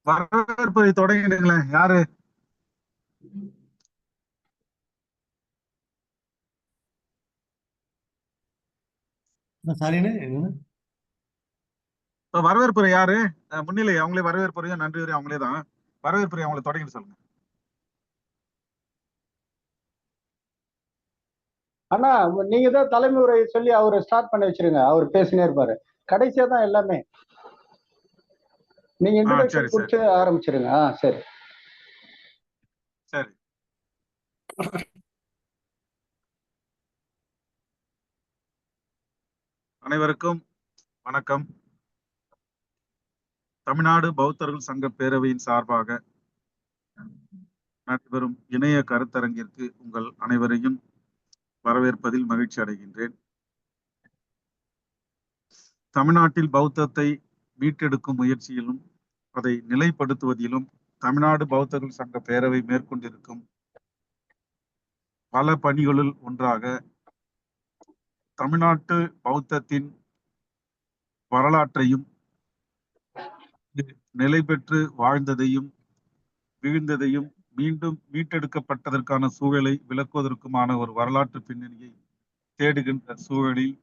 வரவேற்பை தொடங்கிடுங்களேன். யாரு? சாரிண்ணே. வரவேற்புரை யாரு? முன்னிலை அவங்களே வரவேற்புரையும் நன்றி வரையும் அவங்களே தான். வரவேற்புரை அவங்களை தொடங்கி சொல்லுங்க. அண்ணா, நீங்க தான் தலைமை உரை சொல்லி அவரு ஸ்டார்ட் பண்ணி வச்சிருங்க. அவர் பேசினே இருப்பாரு. கடைசியா தான் எல்லாமே. நீங்க இன்ட்ரோடக்ஷன் கொடுத்து ஆரம்பிச்சிருங்க. சரி சரி. அனைவருக்கும் வணக்கம். தமிழ்நாடு பௌத்தர்கள் சங்க பேரவையின் சார்பாக நடைபெறும் இணைய கருத்தரங்கிற்கு உங்கள் அனைவரையும் வரவேற்பதில் மகிழ்ச்சி அடைகின்றேன். தமிழ்நாட்டில் பௌத்தத்தை மீட்டெடுக்கும் முயற்சியிலும் அதை நிலைப்படுத்துவதிலும் தமிழ்நாடு பௌத்தர்கள் சங்க பேரவை மேற்கொண்டிருக்கும் பல பணிகளுள் ஒன்றாக தமிழ்நாட்டு பௌத்தத்தின் வரலாற்றையும் நிலை பெற்று வாழ்ந்ததையும் வீழ்ந்ததையும் மீண்டும் மீட்டெடுக்கப்பட்டதற்கான சூழலை விளக்குவதற்குமான ஒரு வரலாற்று பின்னணியை தேடுகின்ற சூழலில்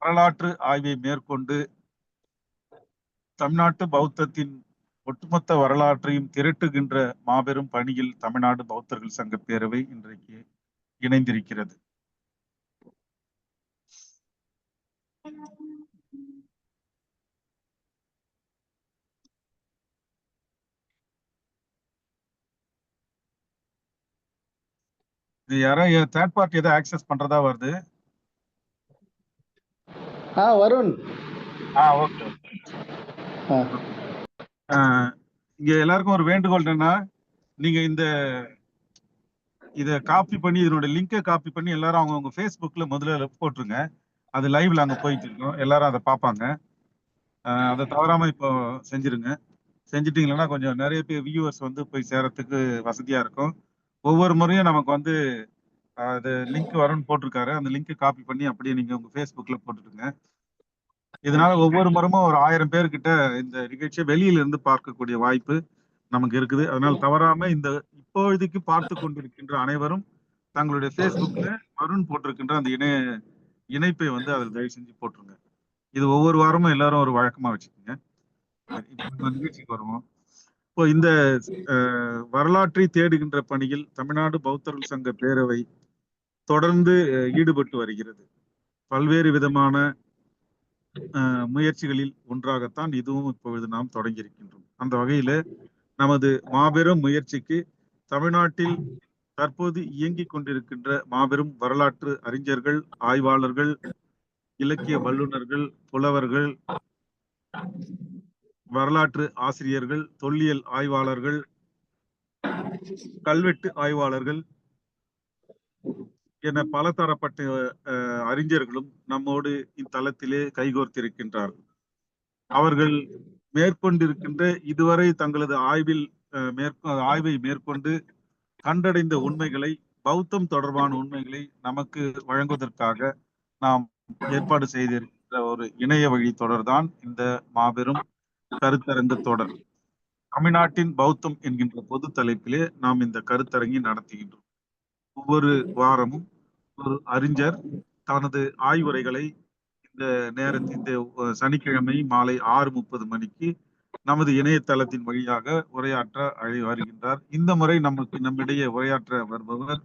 வரலாற்று ஆய்வை மேற்கொண்டு தமிழ்நாட்டு பௌத்தத்தின் ஒட்டுமொத்த வரலாற்றையும் திரட்டுகின்ற மாபெரும் பணியில் தமிழ்நாடு பௌத்தர்கள் சங்க பேரவை இன்றைக்கு இணைந்திருக்கிறது. இது யாராவது தேர்ட் பார்ட்டி ஏதாவது ஆக்சஸ் பண்றதா வருது? வருண். ஓகே. இங்க எல்லாருக்கும் ஒரு வேண்டுகோள் என்னன்னா, நீங்க இத காப்பி பண்ணி இதனோட லிங்கை காப்பி பண்ணி எல்லாரும் அவங்க ஃபேஸ்புக்ல முதல்ல போட்டுருங்க. அது லைவ்ல அங்க போயிட்டு இருக்கோம். எல்லாரும் அதை பார்ப்பாங்க. அதை தவறாம இப்போ செஞ்சிருங்க. செஞ்சிட்டீங்கன்னா கொஞ்சம் நிறைய பேர் வியூவர்ஸ் வந்து போய் சேரத்துக்கு வசதியா இருக்கும். ஒவ்வொரு முறையும் நமக்கு அது லிங்க் வரும்னு போட்டிருக்காரு. அந்த லிங்கை காப்பி பண்ணி அப்படியே நீங்க உங்க ஃபேஸ்புக்ல போட்டுடுங்க. இதனால ஒவ்வொரு முறமும் ஒரு 1000 பேர்கிட்ட இந்த நிகழ்ச்சியை வெளியில இருந்து பார்க்கக்கூடிய வாய்ப்பு நமக்கு இருக்குது. அதனால தவறாம இந்த இப்பொழுதைக்கு பார்த்து கொண்டிருக்கின்ற அனைவரும் தங்களுடைய ஃபேஸ்புக்ல வருண் போட்டிருக்கின்ற அந்த இணைப்பை அதில் தயவு செஞ்சு போட்டுருங்க. இது ஒவ்வொரு வாரமும் எல்லாரும் ஒரு வழக்கமா வச்சுக்கோங்க. நிகழ்ச்சிக்கு வருவோம். இப்போ இந்த வரலாற்றை தேடுகின்ற பணியில் தமிழ்நாடு பௌத்தர்கள் சங்க பேரவை தொடர்ந்து ஈடுபட்டு வருகிறது. பல்வேறு விதமான முயற்சிகளில் ஒன்றாகத்தான் இதுவும் இப்பொழுது நாம் தொடங்கி இருக்கின்றோம். அந்த வகையில நமது மாபெரும் முயற்சிக்கு தமிழ்நாட்டில் தற்போது இயங்கிக் கொண்டிருக்கின்ற மாபெரும் வரலாற்று அறிஞர்கள், ஆய்வாளர்கள், இலக்கிய வல்லுநர்கள், புலவர்கள், வரலாற்று ஆசிரியர்கள், தொல்லியல் ஆய்வாளர்கள், கல்வெட்டு ஆய்வாளர்கள் என பல தரப்பட்ட அறிஞர்களும் நம்மோடு இத்தலத்திலே கைகோர்த்திருக்கின்றார்கள். அவர்கள் மேற்கொண்டிருக்கின்ற இதுவரை தங்களது ஆய்வை மேற்கொண்டு கண்டடைந்த உண்மைகளை, பௌத்தம் தொடர்பான உண்மைகளை நமக்கு வழங்குவதற்காக நாம் ஏற்பாடு செய்திருக்கின்ற ஒரு இணைய வழி தொடர்தான் இந்த மாபெரும் கருத்தரங்கு தொடர். தமிழ்நாட்டின் பௌத்தம் என்கின்ற பொது தலைப்பிலே நாம் இந்த கருத்தரங்கை நடத்துகின்றோம். ஒவ்வொரு வாரமும் ஒரு அறிஞர் தனது ஆய்வுரைகளை இந்த சனிக்கிழமை மாலை 6:30 மணிக்கு நமது இணையதளத்தின் வழியாக உரையாற்ற வருகின்றார். இந்த முறை நம்மிடையே உரையாற்ற வருபவர்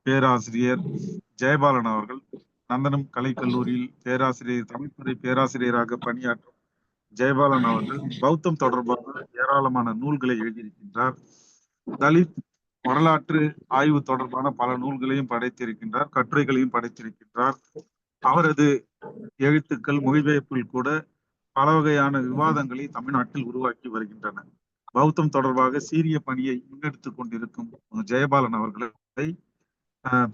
பேராசிரியர் ஜெயபாலன் அவர்கள். நந்தனம் கலைக்கல்லூரியில் தமிழ்துறை பேராசிரியராக பணியாற்றும் ஜெயபாலன் அவர்கள் பௌத்தம் தொடர்பாக ஏராளமான நூல்களை எழுதியிருக்கின்றார். தலித் வரலாற்று ஆய்வு தொடர்பான பல நூல்களையும் படைத்திருக்கின்றார், கட்டுரைகளையும் படைத்திருக்கின்றார். அவரது எழுத்துக்கள், மொழிபெயர்ப்பில் கூட பல வகையான விவாதங்களை தமிழ்நாட்டில் உருவாக்கி வருகின்றன. பௌத்தம் தொடர்பாக சீரிய பணியை முன்னெடுத்துக் கொண்டிருக்கும் ஜெயபாலன் அவர்களை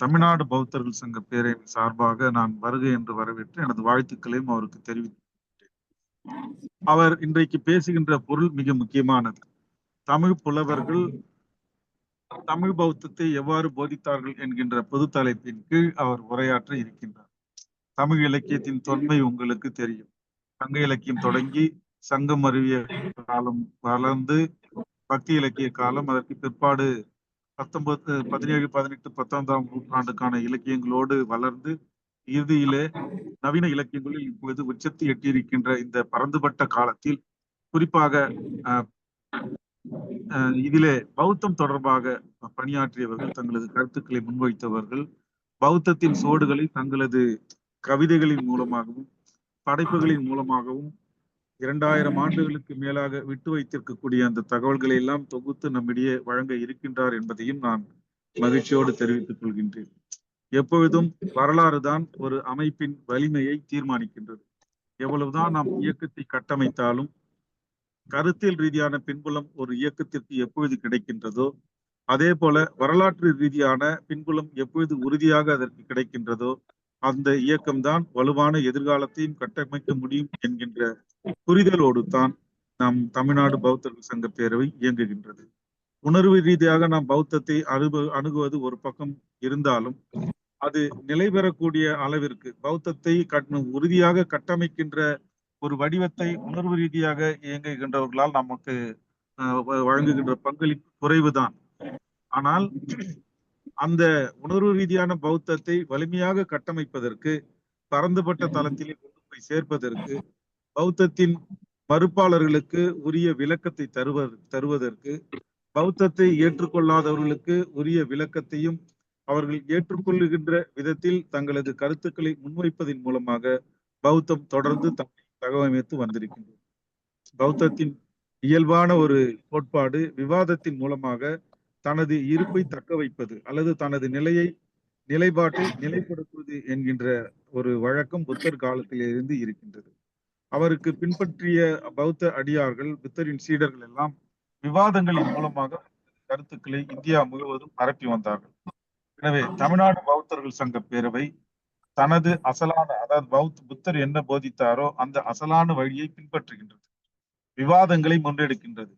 தமிழ்நாடு பௌத்தர்கள் சங்க பேரவையின் சார்பாக நான் வருகை என்று வரவேற்று எனது வாழ்த்துக்களையும் அவருக்கு தெரிவித்தேன். அவர் இன்றைக்கு பேசுகின்ற பொருள் மிக முக்கியமானது. தமிழ் புலவர்கள் தமிழ் பௌத்தத்தை எவ்வாறு போதித்தார்கள் என்கின்ற பொது தலைப்பின் கீழ் அவர் உரையாற்ற இருக்கின்றார். தமிழ் இலக்கியத்தின் தொன்மை உங்களுக்கு தெரியும். சங்க இலக்கியம் தொடங்கி சங்கம் அறிவிய காலம் வளர்ந்து பக்தி இலக்கிய காலம், அதற்கு பிற்பாடு 17, 17, 18, 19ஆம் நூற்றாண்டுக்கான இலக்கியங்களோடு வளர்ந்து இறுதியிலே நவீன இலக்கியங்களில் இப்பொழுது உச்சத்தை எட்டியிருக்கின்ற இந்த பரந்துபட்ட காலத்தில் குறிப்பாக இதிலே பௌத்தம் தொடர்பாக பணியாற்றியவர்கள், தங்களது கருத்துக்களை முன்வைத்தவர்கள், பௌத்தத்தின் சுவடுகளை தங்களது கவிதைகளின் மூலமாகவும் படைப்புகளின் மூலமாகவும் 2000 ஆண்டுகளுக்கு மேலாக விட்டு வைத்திருக்கக்கூடிய அந்த தகவல்களை எல்லாம் தொகுத்து நம்மிடையே வழங்க இருக்கின்றார் என்பதையும் நான் மகிழ்ச்சியோடு தெரிவித்துக் கொள்கின்றேன். எப்பொழுதும் வரலாறு தான் ஒரு அமைப்பின் வலிமையை தீர்மானிக்கின்றது. எவ்வளவுதான் நாம் இயக்கத்தை கட்டமைத்தாலும் கருத்தியல் ரீதியான பின்புலம் ஒரு இயக்கத்திற்கு எப்பொழுது கிடைக்கின்றதோ, அதே போல வரலாற்று ரீதியான பின்புலம் எப்பொழுது உறுதியாக அதற்கு கிடைக்கின்றதோ, அந்த இயக்கம்தான் வலுவான எதிர்காலத்தையும் கட்டமைக்க முடியும் என்கின்ற புரிதலோடு தான் நம் தமிழ்நாடு பௌத்தர்கள் சங்க பேரவை இயங்குகின்றது. உணர்வு ரீதியாக நாம் பௌத்தத்தை அணுகுவது ஒரு பக்கம் இருந்தாலும், அது நிலை பெறக்கூடிய அளவிற்கு பௌத்தத்தை உறுதியாக கட்டமைக்கின்ற ஒரு வடிவத்தை உணர்வு ரீதியாக இயங்குகின்றவர்களால் நமக்கு வழங்குகின்ற பங்களிப்பு குறைவுதான். ஆனால் அந்த உணர்வு ரீதியான பௌத்தத்தை வலிமையாக கட்டமைப்பதற்கு, பரந்துபட்ட தளத்திலே கொண்டு போய் சேர்ப்பதற்கு, பௌத்தத்தின் மறுப்பாளர்களுக்கு உரிய விளக்கத்தை தருவதற்கு, பௌத்தத்தை ஏற்றுக்கொள்ளாதவர்களுக்கு உரிய விளக்கத்தையும் அவர்கள் ஏற்றுக்கொள்ளுகின்ற விதத்தில் தங்களது கருத்துக்களை முன்வைப்பதன் மூலமாக பௌத்தம் தொடர்ந்து தகவமைத்து வந்திருக்கின்றது. பௌத்தத்தின் இயல்பான ஒரு கோட்பாடு விவாதத்தின் மூலமாக தனது இருப்பை தக்க வைப்பது அல்லது தனது நிலைப்பாட்டை நிலைப்படுத்துவது என்கின்ற ஒரு வழக்கம் புத்தர் காலத்திலிருந்து இருக்கின்றது. அவருக்கு பின்பற்றிய பௌத்த அடியார்கள், புத்தரின் சீடர்கள் எல்லாம் விவாதங்களின் மூலமாக கருத்துக்களை இந்தியா முழுவதும் பரப்பி வந்தார்கள். எனவே தமிழ்நாடு பௌத்தர்கள் சங்க பேரவை தனது அசலான, அதாவது புத்தர் என்ன போதித்தாரோ அந்த அசலான வழியை பின்பற்றுகின்றது. விவாதங்களை முன்னெடுக்கின்றது.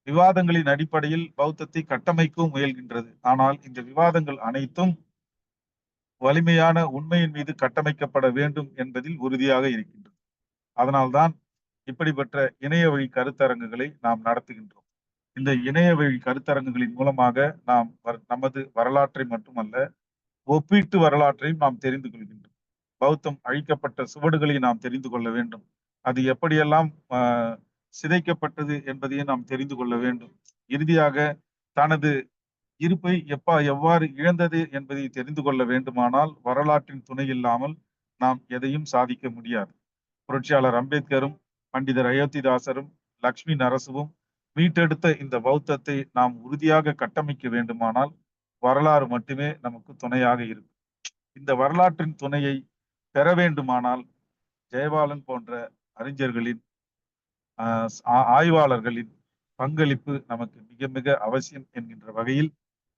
விவாதங்களின் அடிப்படையில் பௌத்தத்தை கட்டமைக்கவும் முயல்கின்றது. ஆனால் இந்த விவாதங்கள் அனைத்தும் வலிமையான உண்மையின் மீது கட்டமைக்கப்பட வேண்டும் என்பதில் உறுதியாக இருக்கின்றது. அதனால்தான் இப்படிப்பட்ட இணைய வழி கருத்தரங்குகளை நாம் நடத்துகின்றோம். இந்த இணைய வழி கருத்தரங்குகளின் மூலமாக நாம் நமது வரலாற்றை மட்டுமல்ல, ஒப்பீட்டு வரலாற்றையும் நாம் தெரிந்து கொள்கின்றோம். பௌத்தம் அழிக்கப்பட்ட சுவடுகளை நாம் தெரிந்து கொள்ள வேண்டும். அது எப்படியெல்லாம் சிதைக்கப்பட்டது என்பதையும் நாம் தெரிந்து கொள்ள வேண்டும். இறுதியாக தனது இருப்பை எவ்வாறு இழந்தது என்பதை தெரிந்து கொள்ள வேண்டுமானால் வரலாற்றின் துணை இல்லாமல் நாம் எதையும் சாதிக்க முடியாது. புரட்சியாளர் அம்பேத்கரும் பண்டிதர் அயோத்திதாசரும் லக்ஷ்மி நரசுவும் மீட்டெடுத்த இந்த பௌத்தத்தை நாம் உறுதியாக கட்டமைக்க வேண்டுமானால் வரலாறு மட்டுமே நமக்கு துணையாக இருக்கும். இந்த வரலாற்றின் துணையை பெற வேண்டுமானால் ஜெயபாலன் போன்ற அறிஞர்களின் ஆய்வாளர்களின் பங்களிப்பு நமக்கு மிக மிக அவசியம் என்கின்ற வகையில்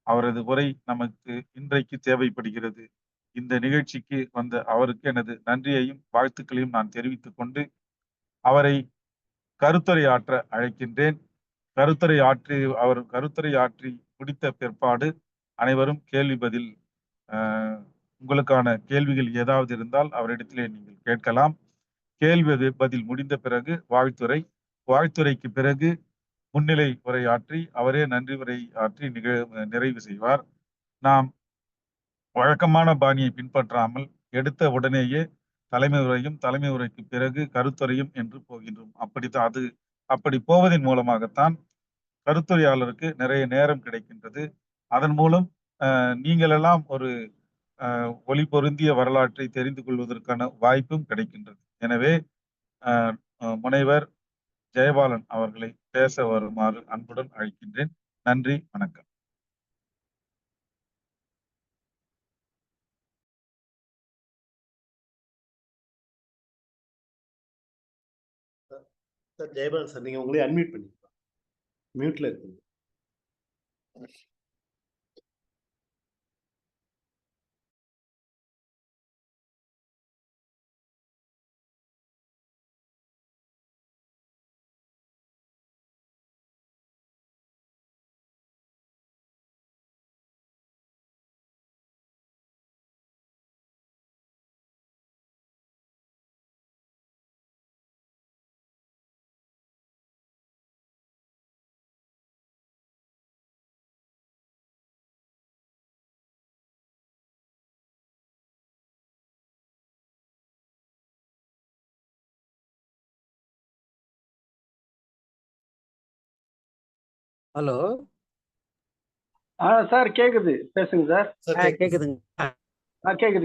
அவரது உரை நமக்கு இன்றைக்கு தேவைப்படுகிறது. இந்த நிகழ்ச்சிக்கு வந்த அவருக்கு எனது நன்றியையும் வாழ்த்துக்களையும் நான் தெரிவித்துக் கொண்டு அவரை கருத்துரை ஆற்ற அழைக்கின்றேன். அவர் கருத்துரை ஆற்றி முடித்த பிற்பாடு அனைவரும் கேள்வி பதில், உங்களுக்கான கேள்விகள் ஏதாவது இருந்தால் அவரிடத்திலே நீங்கள் கேட்கலாம். கேள்வி பதில் முடிந்த பிறகு வாழ்த்துரைக்கு பிறகு முன்னிலை உரையாற்றி அவரே நன்றி உரை ஆற்றி நிறைவு செய்வார். நாம் வழக்கமான பாணியை பின்பற்றாமல் எடுத்த உடனேயே தலைமை உரையும் தலைமை உரைக்கு பிறகு கருத்துரையும் என்று போகின்றோம். அப்படி போவதன் மூலமாகத்தான் கருத்துரையாளருக்கு நிறைய நேரம் கிடைக்கின்றது. அதன் மூலம் நீங்கள் எல்லாம் ஒரு ஒளி பொருந்திய வரலாற்றை தெரிந்து கொள்வதற்கான வாய்ப்பும் கிடைக்கின்றது. எனவே முனைவர் ஜெயபாலன் அவர்களை பேச வருமாறு அன்புடன் அழைக்கின்றேன். நன்றி, வணக்கம். சார் ஜெயபாலன் சார், நீங்க உங்களே அன்மியூட் பண்ணிக்கலாம். மியூட்ல இருக்கீங்க. ஹலோ. சார் கேக்குது, பேசுங்க சார். சார் கேக்குது. கேக்குதுங்க.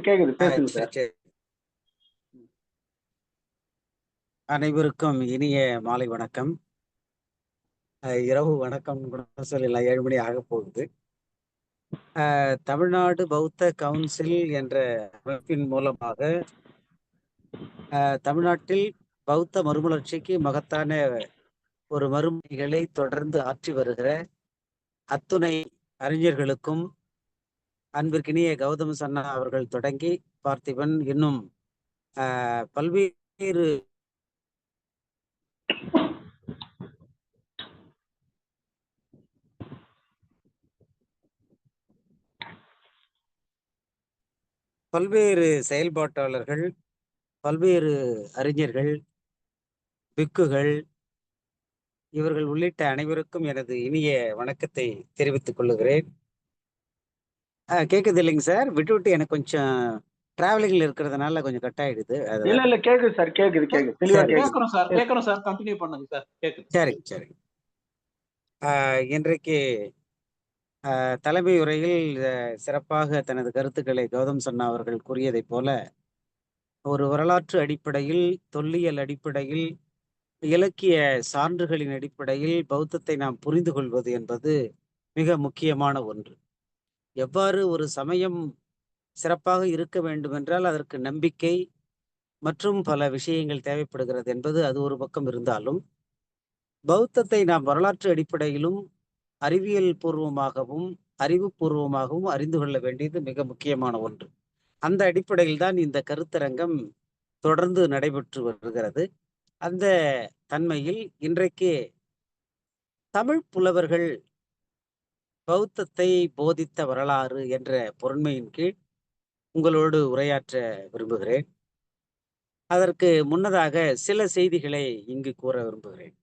கேக்குது பேசுங்க சரி, சார். சரி. அனைவருக்கும் இனிய மாலை வணக்கம். இரவு வணக்கம் கூட சொல்லலாம், 7 மணி ஆக போகுது. தமிழ்நாடு பௌத்த கவுன்சில் என்ற அமைப்பின் மூலமாக தமிழ்நாட்டில் பௌத்த மறுமலர்ச்சிக்கு மகத்தான ஒரு மறுமொழிகளை தொடர்ந்து ஆற்றி வருகிற அத்துணை அறிஞர்களுக்கும், அன்பிற்கினிய கௌதம சன்னா அவர்கள் தொடங்கி பார்த்திபன் இன்னும் பல்வேறு செயல்பாட்டாளர்கள், பல்வேறு அறிஞர்கள், பிக்குகள், இவர்கள் உள்ளிட்ட அனைவருக்கும் எனது இனிய வணக்கத்தை தெரிவித்துக் கொள்ளுகிறேன். கேக்குது இல்லைங்க சார்? விட்டு விட்டு எனக்கு கொஞ்சம் டிராவலிங்ல இருக்கிறதுனால கொஞ்சம் கட் ஆயிடுது. இல்ல கேக்குது சார், கேக்குது தெளிவா கேக்குது. கேக்குறோம் சார், கண்டினியூ பண்ணுங்க சார். கேக்குது. சரி. இன்றைக்கு தலைமை உரையில் சிறப்பாக தனது கருத்துக்களை கௌதம் சன்னா அவர்கள் கூறியதைப் போல ஒரு வரலாற்று அடிப்படையில், தொல்லியல் அடிப்படையில், இலக்கிய சான்றுகளின் அடிப்படையில் பௌத்தத்தை நாம் புரிந்து கொள்வது என்பது மிக முக்கியமான ஒன்று. எவ்வாறு ஒரு சமயம் சிறப்பாக இருக்க வேண்டும் என்றால் அதற்கு நம்பிக்கை மற்றும் பல விஷயங்கள் தேவைப்படுகிறது என்பது அது ஒரு பக்கம் இருந்தாலும், பௌத்தத்தை நாம் வரலாற்று அடிப்படையிலும் அறிவியல் பூர்வமாகவும் அறிவுபூர்வமாகவும் அறிந்து கொள்ள வேண்டியது மிக முக்கியமான ஒன்று. அந்த அடிப்படையில் தான் இந்த கருத்தரங்கம் தொடர்ந்து நடைபெற்று வருகிறது. அந்த தன்மையில் இன்றைக்கு தமிழ் புலவர்கள் பௌத்தத்தை போதித்த வரலாறு என்ற பொருண்மையின் கீழ் உங்களோடு உரையாற்ற விரும்புகிறேன். அதற்கு முன்னதாக சில செய்திகளை இங்கு கூற விரும்புகிறேன்.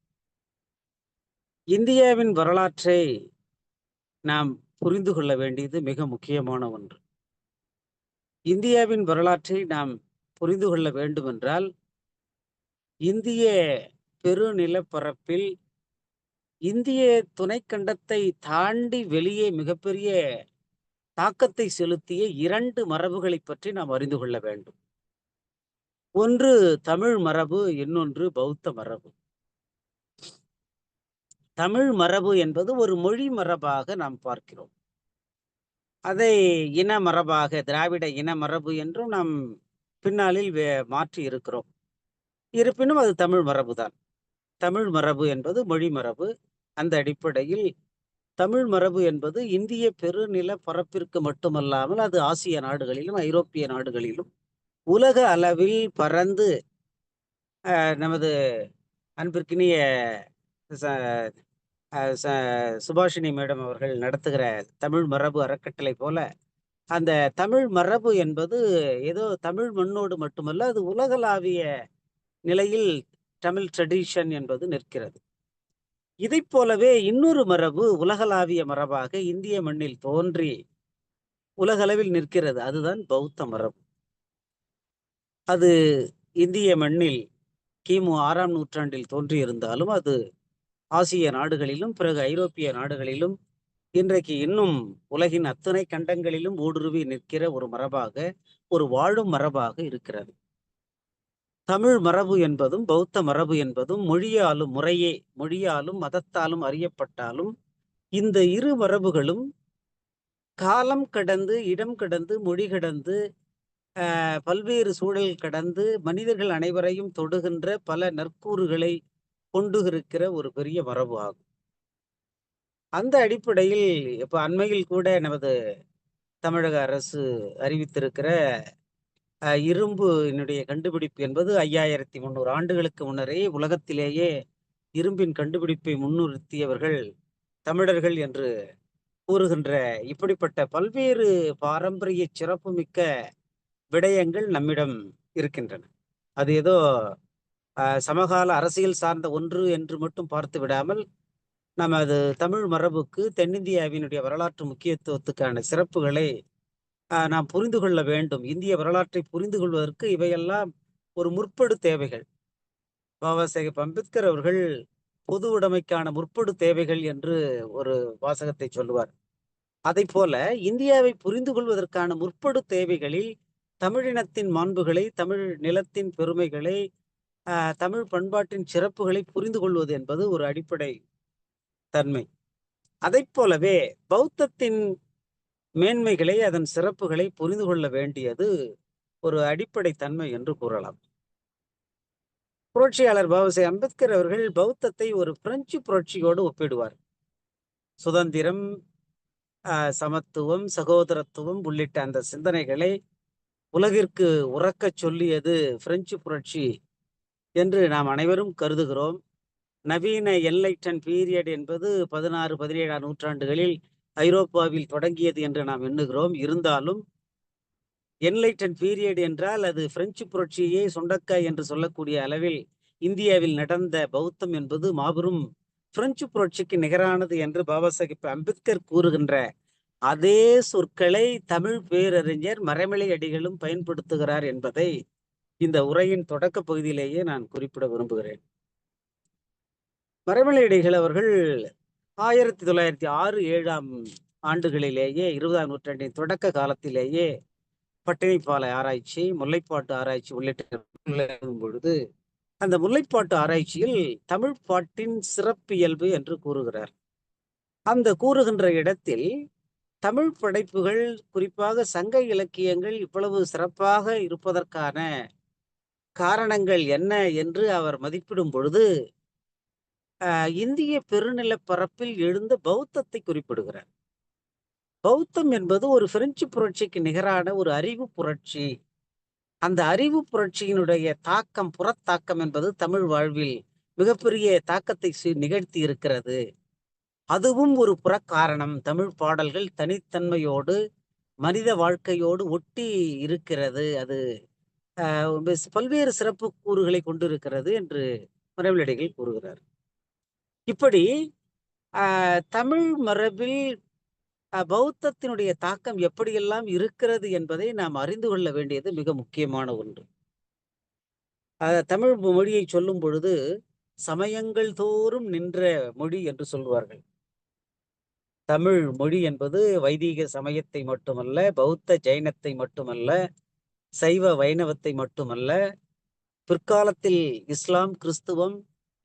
இந்தியாவின் வரலாற்றை நாம் புரிந்து கொள்ள வேண்டியது மிக முக்கியமான ஒன்று. இந்தியாவின் வரலாற்றை நாம் புரிந்து கொள்ள வேண்டும் என்றால், இந்திய பெருநிலப்பரப்பில் இந்திய துணைக்கண்டத்தை தாண்டி வெளியே மிகப்பெரிய தாக்கத்தை செலுத்திய 2 மரபுகளை பற்றி நாம் அறிந்து கொள்ள வேண்டும். ஒன்று தமிழ் மரபு, இன்னொன்று பௌத்த மரபு. தமிழ் மரபு என்பது ஒரு மொழி மரபாக நாம் பார்க்கிறோம். அதை இன மரபாக, திராவிட இன மரபு என்றும் நாம் பின்னாளில் மாற்றி இருக்கிறோம். இருப்பினும் அது தமிழ் மரபு தான். தமிழ் மரபு என்பது மொழி மரபு. அந்த அடிப்படையில் தமிழ் மரபு என்பது இந்திய பெருநில பரப்பிற்கு மட்டுமல்லாமல் அது ஆசிய நாடுகளிலும் ஐரோப்பிய நாடுகளிலும் உலக அளவில் பறந்து நமது அன்பிற்கினிய சுபாஷினி மேடம் அவர்கள் நடத்துகிற தமிழ் மரபு அறக்கட்டளை போல அந்த தமிழ் மரபு என்பது ஏதோ தமிழ் மண்ணோடு மட்டுமல்ல, அது உலகளாவிய நிலையில் தமிழ் ட்ரெடிஷன் என்பது நிற்கிறது. இதை போலவே இன்னொரு மரபு உலகளாவிய மரபாக இந்திய மண்ணில் தோன்றி உலகளவில் நிற்கிறது. அதுதான் பௌத்த மரபு. அது இந்திய மண்ணில் கிமு 6ஆம் நூற்றாண்டில் தோன்றியிருந்தாலும் அது ஆசிய நாடுகளிலும் பிறகு ஐரோப்பிய நாடுகளிலும் இன்றைக்கு இன்னும் உலகின் அத்தனை கண்டங்களிலும் ஊடுருவி நிற்கிற ஒரு மரபாக, ஒரு வாழும் மரபாக இருக்கிறது. தமிழ் மரபு என்பதும் பௌத்த மரபு என்பதும் மொழியாலும் மதத்தாலும் அறியப்பட்டாலும் இந்த இரு மரபுகளும் காலம் கடந்து, இடம் கடந்து, மொழி கடந்து, பல்வேறு சூழல் கடந்து மனிதர்கள் அனைவரையும் தொடுகின்ற பல நற்கூறுகளை கொண்டு இருக்கிற ஒரு பெரிய மரபு ஆகும். அந்த அடிப்படையில் இப்ப அண்மையில் கூட நமது தமிழக அரசு அறிவித்திருக்கிற இரும்பினுடைய கண்டுபிடிப்பு என்பது 5300 ஆண்டுகளுக்கு முன்னரே உலகத்திலேயே இரும்பின் கண்டுபிடிப்பை முன்னிறுத்தியவர்கள் தமிழர்கள் என்று கூறுகின்ற இப்படிப்பட்ட பல்வேறு பாரம்பரிய சிறப்புமிக்க விடயங்கள் நம்மிடம் இருக்கின்றன. அது ஏதோ சமகால அரசியல் சார்ந்த ஒன்று என்று மட்டும் பார்த்து விடாமல் நமது தமிழ் மரபுக்கு, தென்னிந்தியாவினுடைய வரலாற்று முக்கியத்துவத்துக்கான சிறப்புகளை நாம் புரிந்து கொள்ள வேண்டும். இந்திய வரலாற்றை புரிந்து கொள்வதற்கு இவையெல்லாம் ஒரு முற்படு தேவைகள். பாபா சாஹேப் அம்பேத்கர் அவர்கள் பொது உடைமைக்கான முற்படு தேவைகள் என்று ஒரு வாசகத்தை சொல்லுவார். அதை போல இந்தியாவை புரிந்து கொள்வதற்கான முற்படு தேவைகளில் தமிழினத்தின் மாண்புகளை, தமிழ் நிலத்தின் பெருமைகளை, தமிழ் பண்பாட்டின் சிறப்புகளை புரிந்து கொள்வது என்பது ஒரு அடிப்படை தன்மை. அதைப் போலவே பௌத்தத்தின் மேன்மைகளை, அதன் சிறப்புகளை புரிந்து கொள்ள வேண்டியது ஒரு அடிப்படை தன்மை என்று கூறலாம். புரட்சியாளர் பாபா அம்பேத்கர் அவர்கள் பௌத்தத்தை ஒரு பிரெஞ்சு புரட்சியோடு ஒப்பிடுவார். சுதந்திரம், சமத்துவம், சகோதரத்துவம் உள்ளிட்ட அந்த சிந்தனைகளை உலகிற்கு உறக்கச் சொல்லியது பிரெஞ்சு புரட்சி என்று நாம் அனைவரும் கருதுகிறோம். நவீன என்லைட்டன் பீரியட் என்பது 16, 17ஆம் நூற்றாண்டுகளில் ஐரோப்பாவில் தொடங்கியது என்று நாம் எண்ணுகிறோம். இருந்தாலும் என்லைட்டன் பீரியட் என்றால் அது பிரெஞ்சு புரட்சியே சொண்டக்காய் என்று சொல்லக்கூடிய அளவில் இந்தியாவில் நடந்த பௌத்தம் என்பது மாபெரும் பிரெஞ்சு புரட்சிக்கு நிகரானது என்று பாபா சாஹிப் அம்பேத்கர் கூறுகின்ற அதே சொற்களை தமிழ் பேரறிஞர் மறைமலை அடிகளும் பயன்படுத்துகிறார் என்பதை இந்த உரையின் தொடக்க பகுதியிலேயே நான் குறிப்பிட விரும்புகிறேன். மறைமலை அடிகள் அவர்கள் 1906, 7ஆம் ஆண்டுகளிலேயே 20ஆம் நூற்றாண்டின் தொடக்க காலத்திலேயே பட்டினிப்பாலை ஆராய்ச்சி, முல்லைப்பாட்டு ஆராய்ச்சி உள்ளிட்ட பொழுது அந்த முல்லைப்பாட்டு ஆராய்ச்சியில் தமிழ் பாட்டின் சிறப்பியல்பு என்று கூறுகிறார். அந்த கூறுகின்ற இடத்தில் தமிழ் படைப்புகள், குறிப்பாக சங்க இலக்கியங்கள் இவ்வளவு சிறப்பாக இருப்பதற்கான காரணங்கள் என்ன என்று அவர் மதிப்பிடும் பொழுது இந்திய பெருநிலப்பரப்பில் எழுந்த பௌத்தத்தை குறிப்பிடுகிறார். பௌத்தம் என்பது ஒரு பிரெஞ்சு புரட்சிக்கு நிகரான ஒரு அறிவு புரட்சி. அந்த அறிவு புரட்சியினுடைய தாக்கம், புறத்தாக்கம் என்பது தமிழ் வாழ்வில் மிகப்பெரிய தாக்கத்தை நிகழ்த்தி இருக்கிறது. அதுவும் ஒரு புறக்காரணம். தமிழ் பாடல்கள் தனித்தன்மையோடு மனித வாழ்க்கையோடு ஒட்டி இருக்கிறது. அது பல்வேறு சிறப்பு கூறுகளை கொண்டிருக்கிறது என்று மறைமலையடிகள் கூறுகிறார். இப்படி தமிழ் மரபில் பௌத்தத்தினுடைய தாக்கம் எப்படியெல்லாம் இருக்கிறது என்பதை நாம் அறிந்து கொள்ள வேண்டியது மிக முக்கியமான ஒன்று. தமிழ் மொழியை சொல்லும் பொழுது சமயங்கள் தோறும் நின்ற மொழி என்று சொல்வார்கள். தமிழ் மொழி என்பது வைதீக சமயத்தை மட்டுமல்ல, பௌத்த ஜைனத்தை மட்டுமல்ல, சைவ வைணவத்தை மட்டுமல்ல, பிற்காலத்தில் இஸ்லாம், கிறிஸ்துவம்,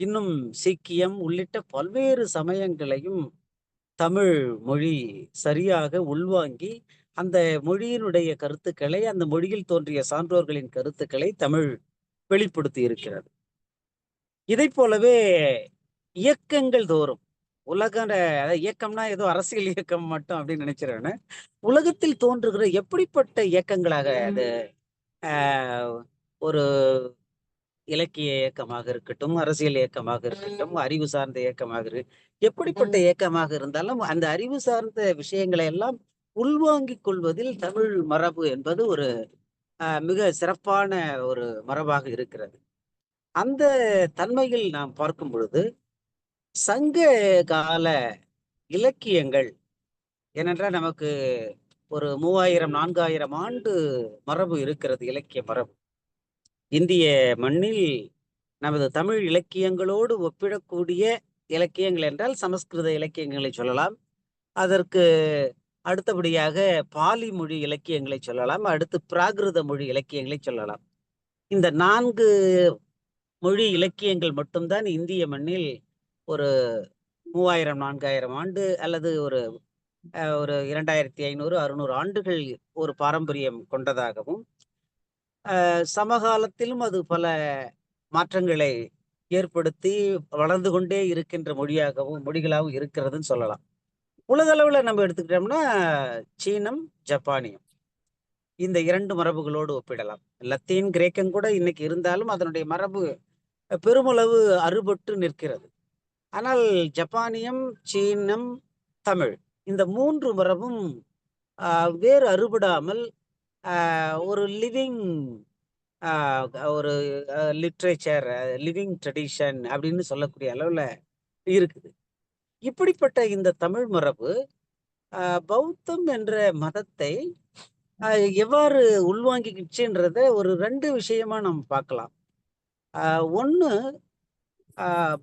இன்னும் சீக்கியம் உள்ளிட்ட பல்வேறு சமயங்களையும் தமிழ் மொழி சரியாக உள்வாங்கி அந்த மொழியினுடைய கருத்துக்களை, அந்த மொழியில் தோன்றிய சான்றோர்களின் கருத்துக்களை தமிழ் வெளிப்படுத்தி இருக்கிறது. இதை போலவே இயக்கங்கள் தோறும் உலக இயக்கம்னா ஏதோ அரசியல் இயக்கம் மட்டும் அப்படின்னு நினைச்சிருவேன். உலகத்தில் தோன்றுகிற எப்படிப்பட்ட இயக்கங்களாக அது ஒரு இலக்கிய இயக்கமாக இருக்கட்டும், அரசியல் இயக்கமாக இருக்கட்டும், அறிவு சார்ந்த இயக்கமாக எப்படிப்பட்ட இயக்கமாக இருந்தாலும் அந்த அறிவு சார்ந்த விஷயங்களை எல்லாம் உள்வாங்கிக் கொள்வதில் தமிழ் மரபு என்பது ஒரு மிக சிறப்பான ஒரு மரபாக இருக்கிறது. அந்த தன்மையில் நாம் பார்க்கும் பொழுது சங்க கால இலக்கியங்கள், ஏனென்றால் நமக்கு ஒரு 3000, 4000 ஆண்டு மரபு இருக்கிறது, இலக்கிய மரபு. இந்திய மண்ணில் நமது தமிழ் இலக்கியங்களோடு ஒப்பிடக்கூடிய இலக்கியங்கள் என்றால் சமஸ்கிருத இலக்கியங்களை சொல்லலாம். அதற்கு அடுத்தபடியாக பாலி மொழி இலக்கியங்களை சொல்லலாம். அடுத்து பிராகிருத மொழி இலக்கியங்களை சொல்லலாம். இந்த 4 மொழி இலக்கியங்கள் மட்டும்தான் இந்திய மண்ணில் ஒரு 3000, 4000 ஆண்டு அல்லது ஒரு 2500, 600 ஆண்டுகள் ஒரு பாரம்பரியம் கொண்டதாகவும், சமகாலத்திலும் அது பல மாற்றங்களை ஏற்படுத்தி வளர்ந்து கொண்டே இருக்கின்ற மொழிகளாகவும் இருக்கிறதுன்னு சொல்லலாம். உலக அளவில் நம்ம எடுத்துக்கிட்டோம்னா சீனம், ஜப்பானியம், இந்த 2 மரபுகளோடு ஒப்பிடலாம். லத்தீன், கிரேக்கம் கூட இன்னைக்கு இருந்தாலும் அதனுடைய மரபு பெருமளவு அறுபட்டு நிற்கிறது. ஆனால் ஜப்பானியம், சீனம், தமிழ் இந்த 3 மரபும் வேறு அறுபடாமல் ஒரு லிவிங் ஒரு லிட்ரேச்சர், லிவிங் ட்ரெடிஷன் அப்படின்னு சொல்லக்கூடிய அளவில் இருக்குது. இப்படிப்பட்ட இந்த தமிழ் மரபு பௌத்தம் என்ற மதத்தை எவ்வாறு உள்வாங்கிக்கிச்சுன்றத ஒரு 2 விஷயமா நம்ம பார்க்கலாம். ஒன்று,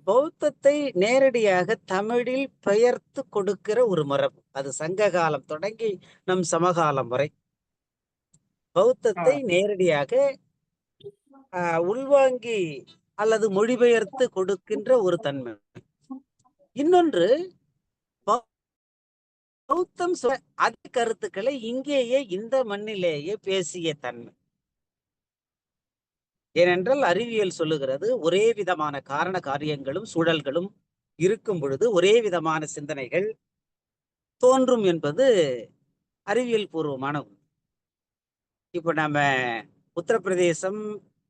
பௌத்தத்தை நேரடியாக தமிழில் பெயர்த்து கொடுக்கிற ஒரு மரபு. அது சங்க காலம் தொடங்கி நம் சமகாலம் வரை பௌத்தத்தை நேரடியாக உள்வாங்கி அல்லது மொழிபெயர்த்து கொடுக்கின்ற ஒரு தன்மை. இன்னொன்று, பௌத்தம் அதே கருத்துக்களை இங்கேயே இந்த மண்ணிலேயே பேசிய தன்மை. ஏனென்றால் அறிவியல் சொல்லுகிறது, ஒரே விதமான காரண காரியங்களும் சூழல்களும் இருக்கும் பொழுது ஒரே விதமான சிந்தனைகள் தோன்றும் என்பது அறிவியல் பூர்வமான ஒன்று. இப்போ நம்ம உத்தரப்பிரதேசம்,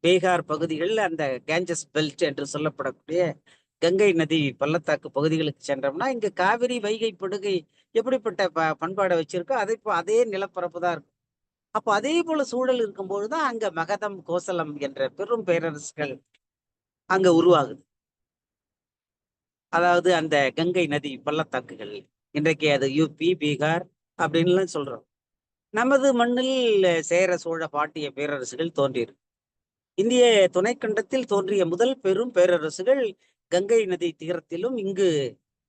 பீகார் பகுதிகளில் அந்த கேஞ்சஸ் பெல்ட் என்று சொல்லப்படக்கூடிய கங்கை நதி பள்ளத்தாக்கு பகுதிகளுக்கு சென்றோம்னா, இங்க காவிரி வைகை படுகை எப்படிப்பட்ட பண்பாடை வச்சிருக்கோ அதே நிலப்பரப்பு தான் இருக்கும். அப்போ அதே போல சூழல் இருக்கும்போதுதான் அங்க மகதம், கோசலம் என்ற பெரும் பேரரசுகள் அங்க உருவாகுது. அதாவது அந்த கங்கை நதி பள்ளத்தாக்குகள், இன்றைக்கு அது யூபி, பீகார் அப்படின்லாம் சொல்றோம். நமது மண்ணில் சேர, சோழ, பாண்டிய பேரரசுகள் தோன்றியிருக்கு. இந்திய துணைக்கண்டத்தில் தோன்றிய முதல் பெரும் பேரரசுகள் கங்கை நதி தீரத்திலும் இங்கு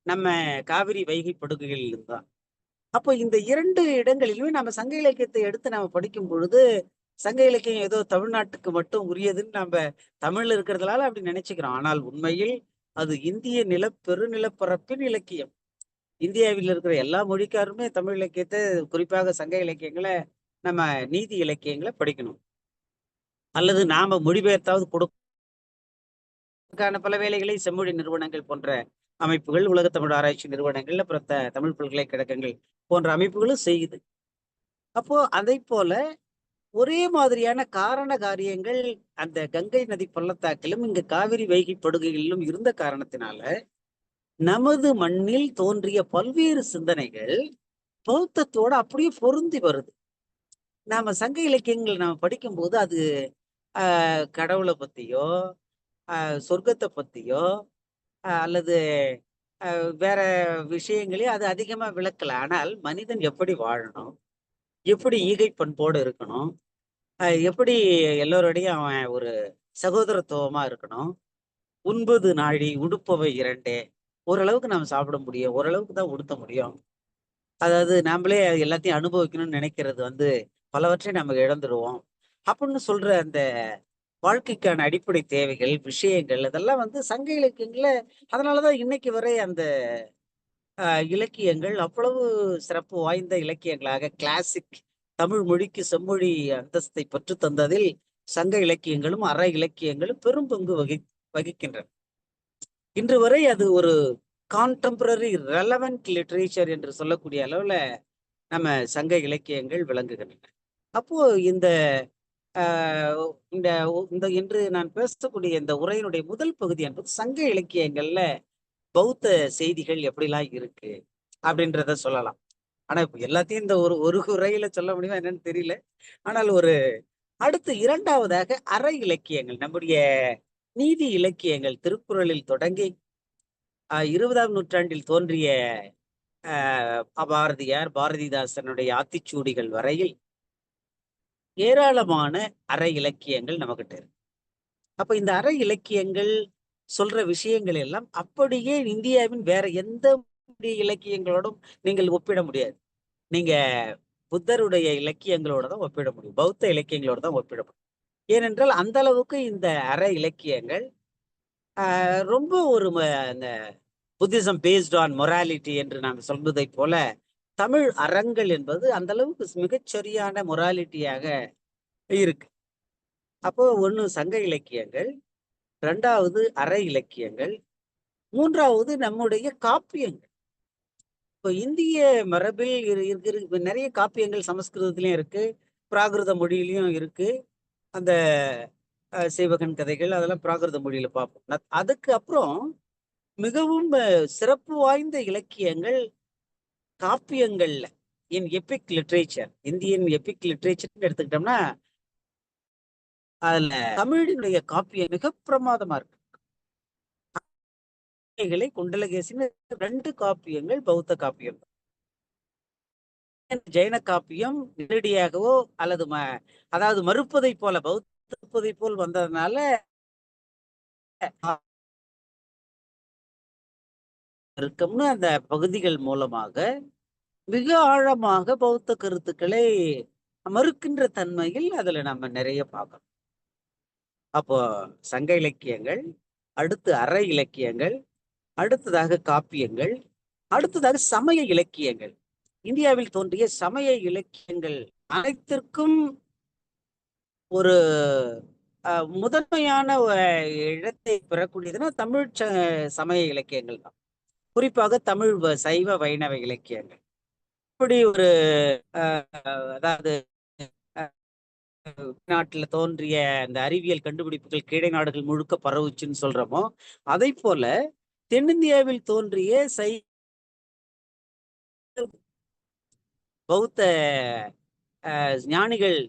நம்ம காவிரி வைகை படுகைகளிலும் தான். அப்போ இந்த 2 இடங்களிலுமே நம்ம சங்க இலக்கியத்தை எடுத்து நம்ம படிக்கும் பொழுது, சங்க இலக்கியம் ஏதோ தமிழ்நாட்டுக்கு மட்டும் உரியதுன்னு நம்ம தமிழ்ல இருக்கிறதுனால அப்படி நினைச்சுக்கிறோம். ஆனால் உண்மையில் அது இந்திய பெருநிலப்பரப்பின் இலக்கியம். இந்தியாவில் இருக்கிற எல்லா மொழிக்காருமே தமிழ் இலக்கியத்தை, குறிப்பாக சங்க இலக்கியங்களை, நம்ம நீதி இலக்கியங்களை படிக்கணும். அல்லது நாம மொழிபெயர்த்தாவது கொடுக்கான பல வேலைகளை செம்மொழி நிறுவனங்கள் போன்ற அமைப்புகள், உலக தமிழ் ஆராய்ச்சி நிறுவனங்கள், அப்புறம் தமிழ் பல்கலைக்கழகங்கள் போன்ற அமைப்புகளும் செய்யுது. அப்போ அதை போல ஒரே மாதிரியான காரண காரியங்கள் அந்த கங்கை நதி பள்ளத்தாக்கிலும் இங்க காவிரி வைகை படுகைகளிலும் இருந்த காரணத்தினால நமது மண்ணில் தோன்றிய பல்வேறு சிந்தனைகள் பௌத்தத்தோட அப்படியே பொருந்தி வருது. நாம சங்க இலக்கியங்கள் நாம படிக்கும்போது அது கடவுளை பத்தியோ, சொர்க்கத்தை பத்தியோ, அல்லது வேற விஷயங்களையும் அது அதிகமா விளக்கல. ஆனால் மனிதன் எப்படி வாழணும், எப்படி ஈகை பண்போடு இருக்கணும், எப்படி எல்லோருடையும் அவன் ஒரு சகோதரத்துவமா இருக்கணும், உண்பது நாழி உடுப்பவை 2, ஓரளவுக்கு நாம் சாப்பிட முடியும், ஓரளவுக்கு தான் உடுத்த முடியும். அதாவது நாமளே எல்லாத்தையும் அனுபவிக்கணும்னு நினைக்கிறது பலவற்றை நம்ம இழந்துடுவோம் அப்படின்னு சொல்ற அந்த வாழ்க்கைக்கான அடிப்படை தேவைகள், விஷயங்கள், அதெல்லாம் சங்க இலக்கியங்கள்ல. அதனாலதான் இன்னைக்கு வரை அந்த இலக்கியங்கள் அவ்வளவு சிறப்பு வாய்ந்த இலக்கியங்களாக, கிளாசிக் தமிழ் மொழிக்கு செம்மொழி அந்தஸ்தை பெற்று தந்ததில் சங்க இலக்கியங்களும் அற இலக்கியங்களும் பெரும் பங்கு வகிக்கின்றன. இன்று வரை அது ஒரு கான்டெம்பரரி ரெலவெண்ட் லிட்ரேச்சர் என்று சொல்லக்கூடிய அளவுல நம்ம சங்க இலக்கியங்கள் விளங்குகின்றன. அப்போ இந்த இன்று நான் பேசக்கூடிய இந்த உரையினுடைய முதல் பகுதி என்பது சங்க இலக்கியங்கள்ல பௌத்த செய்திகள் எப்படிலாம் இருக்கு அப்படின்றத சொல்லலாம். ஆனா இப்ப எல்லாத்தையும் இந்த ஒரு உரையில சொல்ல முடியுமா என்னன்னு தெரியல. ஆனால் அடுத்து 2வதாக அற இலக்கியங்கள், நம்முடைய நீதி இலக்கியங்கள், திருக்குறளில் தொடங்கி 20ஆம் நூற்றாண்டில் தோன்றிய பாரதியார், பாரதிதாசனுடைய ஆத்திச்சூடிகள் வரையில் ஏராளமான அற இலக்கியங்கள் நம்மகிட்ட இருக்கு. அப்ப இந்த அற இலக்கியங்கள் சொல்ற விஷயங்கள் எல்லாம் அப்படியே இந்தியாவின் வேற எந்த இலக்கியங்களோடும் நீங்கள் ஒப்பிட முடியாது. நீங்க புத்தருடைய இலக்கியங்களோட தான் ஒப்பிட முடியும், பௌத்த இலக்கியங்களோட தான் ஒப்பிட முடியும். ஏனென்றால் அந்த அளவுக்கு இந்த அற இலக்கியங்கள் ரொம்ப இந்த புத்திசம் பேஸ்ட் ஆன் மொராலிட்டி என்று நாம் சொல்வதை போல தமிழ் அறங்கள் என்பது அந்த அளவுக்கு மிகச்சரியான மொராலிட்டியாக இருக்கு. அப்போ 1 சங்க இலக்கியங்கள், 2வது அற இலக்கியங்கள், 3வது நம்முடைய காப்பியங்கள். இப்போ இந்திய மரபில் இருக்கிற நிறைய காப்பியங்கள் சமஸ்கிருதத்திலயும் இருக்கு, பிராகிருத மொழியிலையும் இருக்கு. அந்த சீவகன் கதைகள் அதெல்லாம் பிராகிருத மொழியில பார்ப்போம். அதுக்கு அப்புறம் மிகவும் சிறப்பு வாய்ந்த இலக்கியங்கள் காப்பியங்கள்ல, in epic literature, Indian epic literature எடுத்துக்கிட்டோம்னா அதுல தமிழினுடைய காப்பியம் மிக பிரமாதமா இருக்கு. குண்டலகேசின்னு 2 காப்பியங்கள் பௌத்த காப்பியம். ஜெயின காப்பியம் நேரடியாகவோ அல்லது அதாவது மறுப்பதை போல, பௌத்ததை போல் வந்ததுனால இருக்கும்னு அந்த பகுதிகள் மூலமாக மிக ஆழமாக பௌத்த கருத்துக்களை மறுக்கின்ற தன்மையில் அதுல நம்ம நிறைய பார்க்கணும். அப்போ சங்க இலக்கியங்கள், அடுத்து அற இலக்கியங்கள், அடுத்ததாக காப்பியங்கள், அடுத்ததாக சமய இலக்கியங்கள். இந்தியாவில் தோன்றிய சமய இலக்கியங்கள் அனைத்திற்கும் ஒரு முதன்மையான இடத்தை பெறக்கூடியதுன்னா தமிழ் சமய இலக்கியங்கள் தான். குறிப்பாக தமிழ் சைவ வைணவ இலக்கியங்கள். இப்படி ஒரு அதாவது நாட்டுல தோன்றிய இந்த அறிவியல் கண்டுபிடிப்புகள் கீழை நாடுகள் முழுக்க பரவுச்சுன்னு சொல்றோமோ, அதை போல தென்னிந்தியாவில் தோன்றிய பௌத்த ஞானிகள்,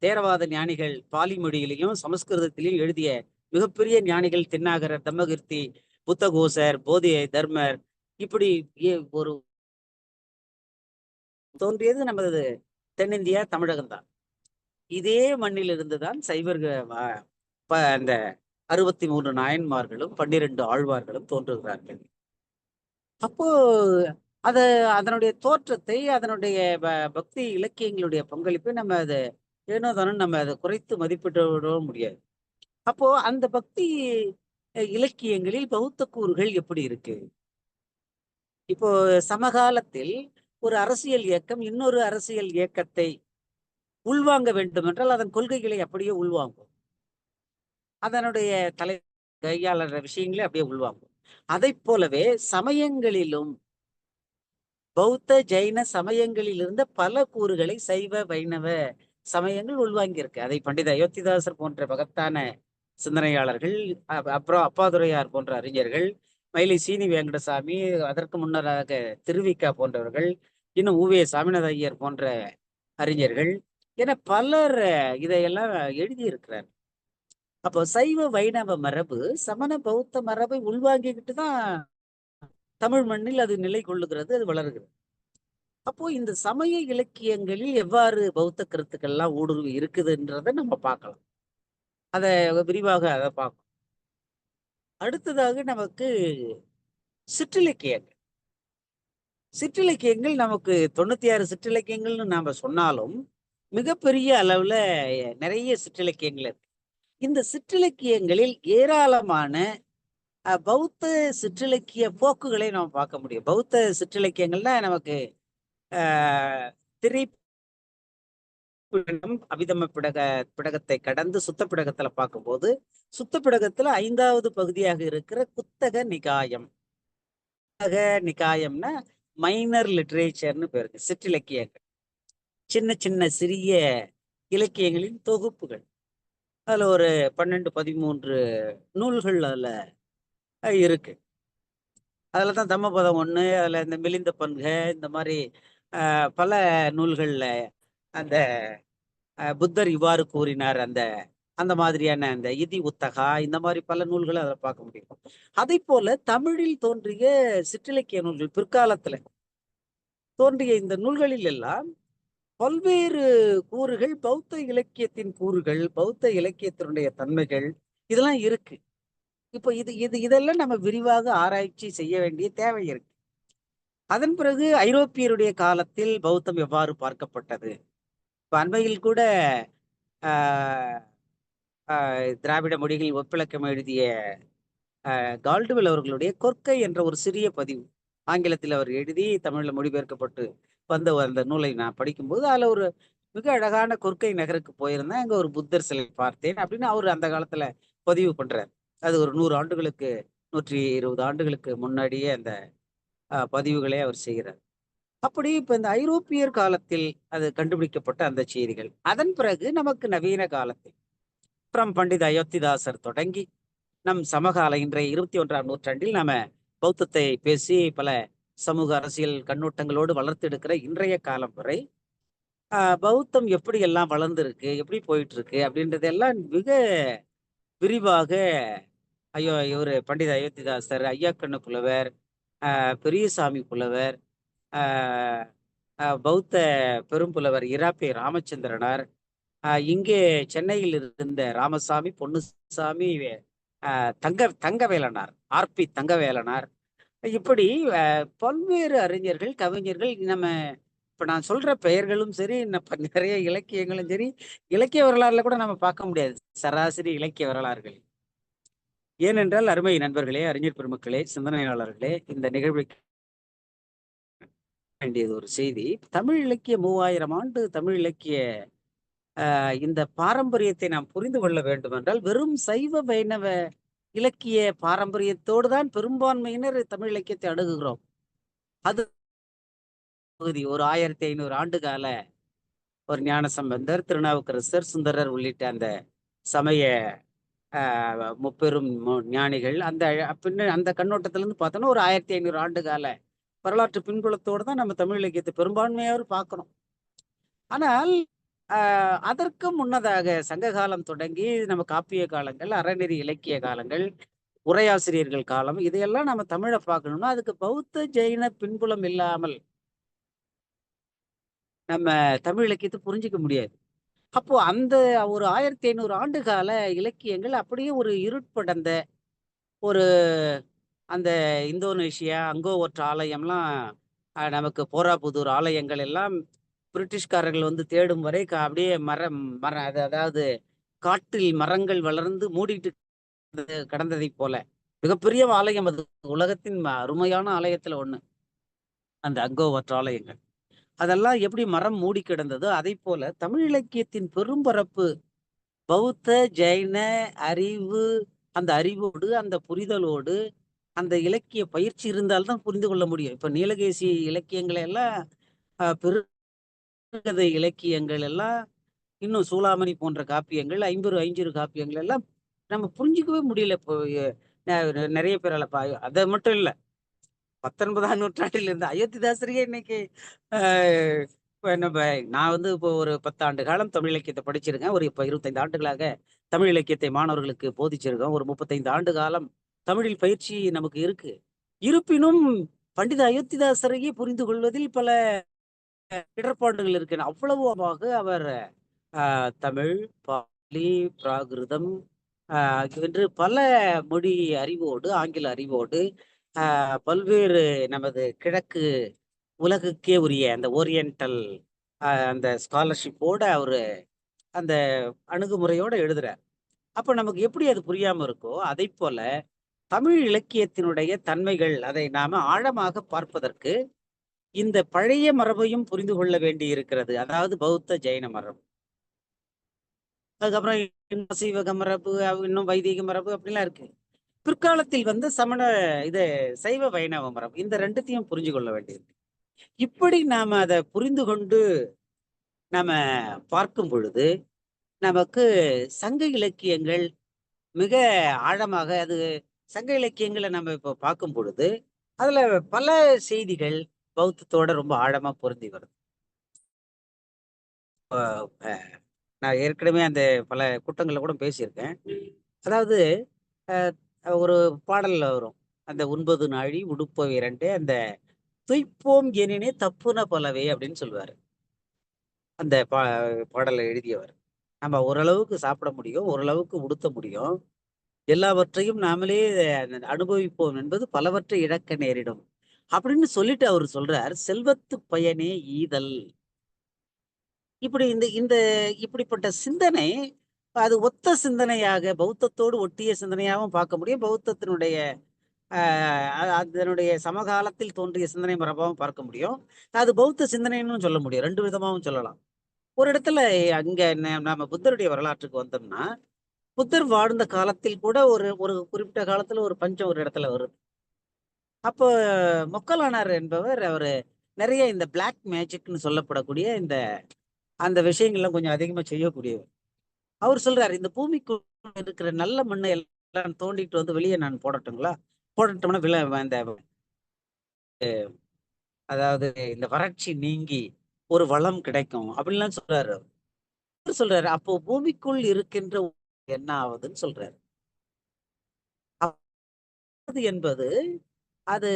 தேரவாத ஞானிகள் பாலி மொழியிலையும் சமஸ்கிருதத்திலையும் எழுதிய மிகப்பெரிய ஞானிகள் தென்னாகரர், தம்மகிருத்தி, புத்தகோசர், போதி தர்மர், இப்படி ஒரு தோன்றியது நமது தென்னிந்தியா தமிழகம் தான். இதே மண்ணில் இருந்துதான் சைவர்கள் அந்த 63 நாயன்மார்களும் 12 ஆழ்வார்களும் தோன்றுகிறார்கள். அப்போ அதனுடைய தோற்றத்தை, அதனுடைய பக்தி இலக்கியங்களுடைய பங்களிப்பை நம்ம அதை ஏனோ தானே நம்ம அதை குறைத்து மதிப்பிட விடவும் முடியாது. அப்போ அந்த பக்தி இலக்கியங்களில் பௌத்த கூறுகள் எப்படி இருக்கு? இப்போ சமகாலத்தில் ஒரு அரசியல் இயக்கம் இன்னொரு அரசியல் இயக்கத்தை உள்வாங்க வேண்டும் என்றால் அதன் கொள்கைகளை அப்படியே உள்வாங்கும். அதனுடைய கையாளர் விஷயங்களை அப்படியே உள்வாங்கும். அதை போலவே சமயங்களிலும் பௌத்த ஜைன சமயங்களில் இருந்த பல கூறுகளை சைவ வைணவ சமயங்கள் உள்வாங்கி இருக்கு. அதை பண்டித அயோத்திதாசர் போன்ற மகத்தான சிந்தனையாளர்கள், அப்புறம் அப்பாதுரையார் போன்ற அறிஞர்கள், மயிலை சீனி வெங்கடசாமி, அதற்கு முன்னராக திருவிக்கா போன்றவர்கள், இன்னும் ஊவே சாமிநாத ஐயர் போன்ற அறிஞர்கள் என பலர் இதையெல்லாம் எழுதியிருக்கிறார். அப்போ சைவ வைணவ மரபு சமண பௌத்த மரபை உள்வாங்கிக்கிட்டு தான் தமிழ் மண்ணில் அது நிலை கொள்ளுகிறது, அது வளர்கிறது. அப்போ இந்த சமய இலக்கியங்களில் எவ்வாறு பௌத்த கருத்துக்கள்லாம் ஊடுருவி இருக்குதுன்றதை நம்ம பார்க்கலாம். அதை விரிவாக அதை பார்க்கணும். அடுத்ததாக நமக்கு சிற்றிலக்கியங்கள். சிற்றிலக்கியங்கள் நமக்கு 96 சிற்றிலக்கியங்கள்னு நாம சொன்னாலும் மிகப்பெரிய அளவுல நிறைய சிற்றிலக்கியங்கள் இருக்கு. இந்த சிற்றிலக்கியங்களில் ஏராளமான பௌத்த சிற்றிலக்கிய போக்குகளை நாம் பார்க்க முடியும். பௌத்த சிற்றிலக்கியங்கள்னா நமக்கு அபிதம பிடகத்தை கடந்து சுத்த பிடகத்துல பார்க்கும்போது, சுத்த பிடகத்துல 5வது பகுதியாக இருக்கிற குத்தக நிகாயம். நிகாயம்னா மைனர் லிட்ரேச்சர்னு பேருக்கு. சிற்றிலக்கியங்கள், சின்ன சின்ன சிறிய இலக்கியங்களின் தொகுப்புகள். அதுல ஒரு 12-13 நூல்கள் அதுல இருக்கு. அதுலதான் தம்மபதம் 1, அதுல இந்த மிலிந்த பன்க, இந்த மாதிரி பல நூல்கள்ல அந்த புத்தர் இவ்வாறு கூறினார், அந்த அந்த மாதிரியான அந்த இதி உத்தகா, இந்த மாதிரி பல நூல்களை அதில் பார்க்க முடியும். அதை போல தமிழில் தோன்றிய சிற்றிலக்கிய நூல்கள், பிற்காலத்துல தோன்றிய இந்த நூல்களில் எல்லாம் பல்வேறு கூறுகள், பௌத்த இலக்கியத்தின் கூறுகள், பௌத்த இலக்கியத்தினுடைய தன்மைகள் இதெல்லாம் இருக்கு. இப்போ இதெல்லாம் நம்ம விரிவாக ஆராய்ச்சி செய்ய வேண்டிய தேவை இருக்கு. அதன் பிறகு ஐரோப்பியருடைய காலத்தில் பௌத்தம் எவ்வாறு பார்க்கப்பட்டது? இப்ப அண்மையில் கூட திராவிட மொழிகளில் ஒப்பிலக்கம் எழுதிய கால்டுவெல் அவர்களுடைய கொற்கை என்ற ஒரு சிறிய பதிவு ஆங்கிலத்தில் அவர் எழுதி தமிழ்ல மொழிபெயர்க்கப்பட்டு வந்த அந்த நூலை நான் படிக்கும்போது அதுல ஒரு மிக அழகான கொற்கை நகருக்கு போயிருந்தேன். அங்க ஒரு புத்தர் சிலை பார்த்தேன் அப்படின்னு அவர் அந்த காலத்துல பதிவு பண்றார். அது ஒரு 100 ஆண்டுகளுக்கு 120 ஆண்டுகளுக்கு முன்னாடியே அந்த பதிவுகளை அவர் செய்கிறார். அப்படி இப்ப இந்த ஐரோப்பியர் காலத்தில் அது கண்டுபிடிக்கப்பட்ட அந்த செய்திகள், அதன் பிறகு நமக்கு நவீன காலத்தில் பண்டித அயோத்திதாசர் தொடங்கி நம் சமகால இன்றைய 21ஆம் நூற்றாண்டில் நாம பௌத்தத்தை பேசி பல சமூக அரசியல் கண்ணோட்டங்களோடு வளர்த்தெடுக்கிற இன்றைய காலம் வரை பௌத்தம் எப்படி எல்லாம் வளர்ந்துருக்கு, எப்படி போயிட்டு இருக்கு அப்படின்றதெல்லாம் மிக விரிவாக இவரு பண்டித அயோத்திதாசர், ஐயாக்கண்ணு புலவர், பெரியசாமி புலவர், பௌத்த பெரும்புலவர் இராப்பே ராமச்சந்திரனார், இங்கே சென்னையில் இருந்த ராமசாமி, பொன்னுசாமி, தங்கவேலனார், ஆர்பி தங்கவேலனார், இப்படி பல்வேறு அறிஞர்கள், கவிஞர்கள் நம்ம இப்ப நான் சொல்ற பெயர்களும் சரி, நிறைய இலக்கியங்களும் சரி, இலக்கிய வரலாறுல கூட நம்ம பார்க்க முடியாது. சராசரி இலக்கிய வரலாறுகள். ஏனென்றால் அருமை நண்பர்களே, அறிஞர் பெருமக்களே, சிந்தனையாளர்களே, இந்த நிகழ்வுக்கு வேண்டியது ஒரு செய்தி. தமிழ் இலக்கிய 3000 ஆண்டு தமிழ் இலக்கிய இந்த பாரம்பரியத்தை நாம் புரிந்து கொள்ள வேண்டும் என்றால், வெறும் சைவ வைணவ இலக்கிய பாரம்பரியத்தோடு தான் பெரும்பான்மையினர் தமிழ் இலக்கியத்தை அணுகுகிறோம். அது பகுதி ஒரு 1500 ஆண்டு கால ஒரு ஞானசம்பந்தர், திருநாவுக்கரசர், சுந்தரர் உள்ளிட்ட அந்த சமய முப்பெரும் ஞானிகள் அந்த கண்ணோட்டத்திலிருந்து பார்த்தோம்னா ஒரு 1500 ஆண்டு கால வரலாற்று பின்புலத்தோடு தான் நம்ம தமிழ் இலக்கியத்தை பெரும்பான்மையோர் பார்க்கணும். ஆனால் அதற்கு முன்னதாக சங்க காலம் தொடங்கி நம்ம காப்பிய காலங்கள், அறநெறி இலக்கிய காலங்கள், உரையாசிரியர்கள் காலம், இதையெல்லாம் நம்ம தமிழை பார்க்கணும்னா அதுக்கு பௌத்த ஜெயின பின்புலம் இல்லாமல் நம்ம தமிழ் இலக்கியத்தை புரிஞ்சிக்க முடியாது. அப்போ அந்த ஒரு 1500 ஆண்டு கால இலக்கியங்கள் அப்படியே ஒரு இருட்படந்த ஒரு அந்த இந்தோனேஷியா அங்கோவற்ற ஆலயம்லாம் நமக்கு போராபுதூர் ஆலயங்கள் எல்லாம் பிரிட்டிஷ்காரர்கள் வந்து தேடும் வரை அப்படியே அதாவது காட்டில் மரங்கள் வளர்ந்து மூடிட்டு கடந்ததை போல மிகப்பெரிய ஆலயம் அது. உலகத்தின் அருமையான ஆலயத்துல ஒண்ணு அந்த அங்கோவற்ற ஆலயங்கள். அதெல்லாம் எப்படி மரம் மூடி கிடந்ததோ அதை போல தமிழ் இலக்கியத்தின் பெரும்பரப்பு பௌத்த ஜைன அறிவு, அந்த அறிவோடு அந்த புரிதலோடு அந்த இலக்கிய பயிற்சி இருந்தால்தான் புரிந்து கொள்ள முடியும். இப்ப நீலகேசி இலக்கியங்களை எல்லாம் பெருங்கதை இலக்கியங்கள் எல்லாம், இன்னும் சூளாமணி போன்ற காப்பியங்கள், ஐஞ்சிறு காப்பியங்கள் எல்லாம் நம்ம புரிஞ்சிக்கவே முடியல. இப்போ நிறைய பேரால அதை மட்டும் இல்ல, 19ஆம் நூற்றாண்டில் இருந்த அயோத்திதாசரையே இன்னைக்கு நான் வந்து இப்போ ஒரு 10 ஆண்டு காலம் தமிழ் இலக்கியத்தை படிச்சிருக்கேன். ஒரு இப்போ 25 ஆண்டுகளாக தமிழ் இலக்கியத்தை மாணவர்களுக்கு போதிச்சிருக்கோம். ஒரு 35 ஆண்டு காலம் தமிழில் பயிற்சி நமக்கு இருக்கு. இருப்பினும் பண்டித அயோத்திதாசரையே புரிந்து கொள்வதில் பல இடர்பாடுகள் இருக்கு. அவ்வளவாக அவர் தமிழ், பாலி, பிராகிருதம் என்று பல மொழி அறிவோடு, ஆங்கில அறிவோடு, பல்வேறு நமது கிழக்கு உலகுக்கே உரிய அந்த ஓரியன்டல் அந்த ஸ்காலர்ஷிப்போட அவரு அந்த அணுகுமுறையோட எழுதுறார். அப்ப நமக்கு எப்படி அது புரியாம இருக்கோ அதை போல தமிழ் இலக்கியத்தினுடைய தன்மைகள், அதை நாம ஆழமாக பார்ப்பதற்கு இந்த பழைய மரபையும் புரிந்து கொள்ள வேண்டி இருக்கிறது. அதாவது பௌத்த ஜெயின மரபு, அதுக்கப்புறம் இன்னும் சீவக மரபு, இன்னும் வைதிக மரபு அப்படிலாம் இருக்கு. பிற்காலத்தில் வந்து சமண சைவ வைணவ மரபு, இந்த ரெண்டுத்தையும் புரிஞ்சு கொள்ள வேண்டியிருக்கு. இப்படி நாம அதை புரிந்து கொண்டு நாம பார்க்கும் பொழுது நமக்கு சங்க இலக்கியங்கள் மிக ஆழமாக, அது சங்க இலக்கியங்களை நம்ம இப்போ பார்க்கும் பொழுது அதுல பல செய்திகள் பௌத்தத்தோட ரொம்ப ஆழமா பொருந்தி வருது. நான் ஏற்கனவே அந்த பல கூட்டங்களில் கூட பேசியிருக்கேன். அதாவது ஒரு பாடல்ல வரும், அந்த 9 நாழி உடுப்ப 2 அந்த துய்ப்போம் எனினே தப்புன பலவே அப்படின்னு சொல்லுவாரு அந்த பாடலை எழுதியவர். நம்ம ஓரளவுக்கு சாப்பிட முடியும், ஓரளவுக்கு உடுத்த முடியும், எல்லாவற்றையும் நாமளே அனுபவிப்போம் என்பது பலவற்றை இழக்க நேரிடும் அப்படின்னு சொல்லிட்டு அவர் சொல்றார், செல்வத்து பயனே ஈதல். இப்படி இந்த இப்படிப்பட்ட சிந்தனை அது ஒத்த சிந்தனையாக பௌத்தத்தோடு ஒட்டிய சிந்தனையாகவும் பார்க்க முடியும், பௌத்தத்தினுடைய அதனுடைய சமகாலத்தில் தோன்றிய சிந்தனை மரபாகவும் பார்க்க முடியும். அது பௌத்த சிந்தனைன்னு சொல்ல முடியும், 2 விதமாகவும் சொல்லலாம். ஒரு இடத்துல அங்க நம்ம புத்தருடைய வரலாற்றுக்கு வந்தோம்னா, புத்தர் வாழ்ந்த காலத்தில் கூட ஒரு குறிப்பிட்ட காலத்துல ஒரு பஞ்சம் ஒரு இடத்துல வருது. அப்போ மொக்கலானார் என்பவர் அவரு நிறைய இந்த பிளாக் மேஜிக்னு சொல்லப்படக்கூடிய அந்த விஷயங்கள்லாம் கொஞ்சம் அதிகமா செய்யக்கூடியவர். அவர் சொல்றாரு, இந்த பூமிக்கு இருக்கிற நல்ல மண்ணை எல்லாம் தோண்டிட்டு வந்து வெளியே நான் போடட்டும்னா இந்த அதாவது இந்த வறட்சி நீங்கி ஒரு வளம் கிடைக்கும் அப்படின்லாம் சொல்றாரு. சொல்றாரு, அப்போ பூமிக்குள் இருக்கின்ற என்ன ஆகுதுன்னு சொல்றாரு. என்பது அது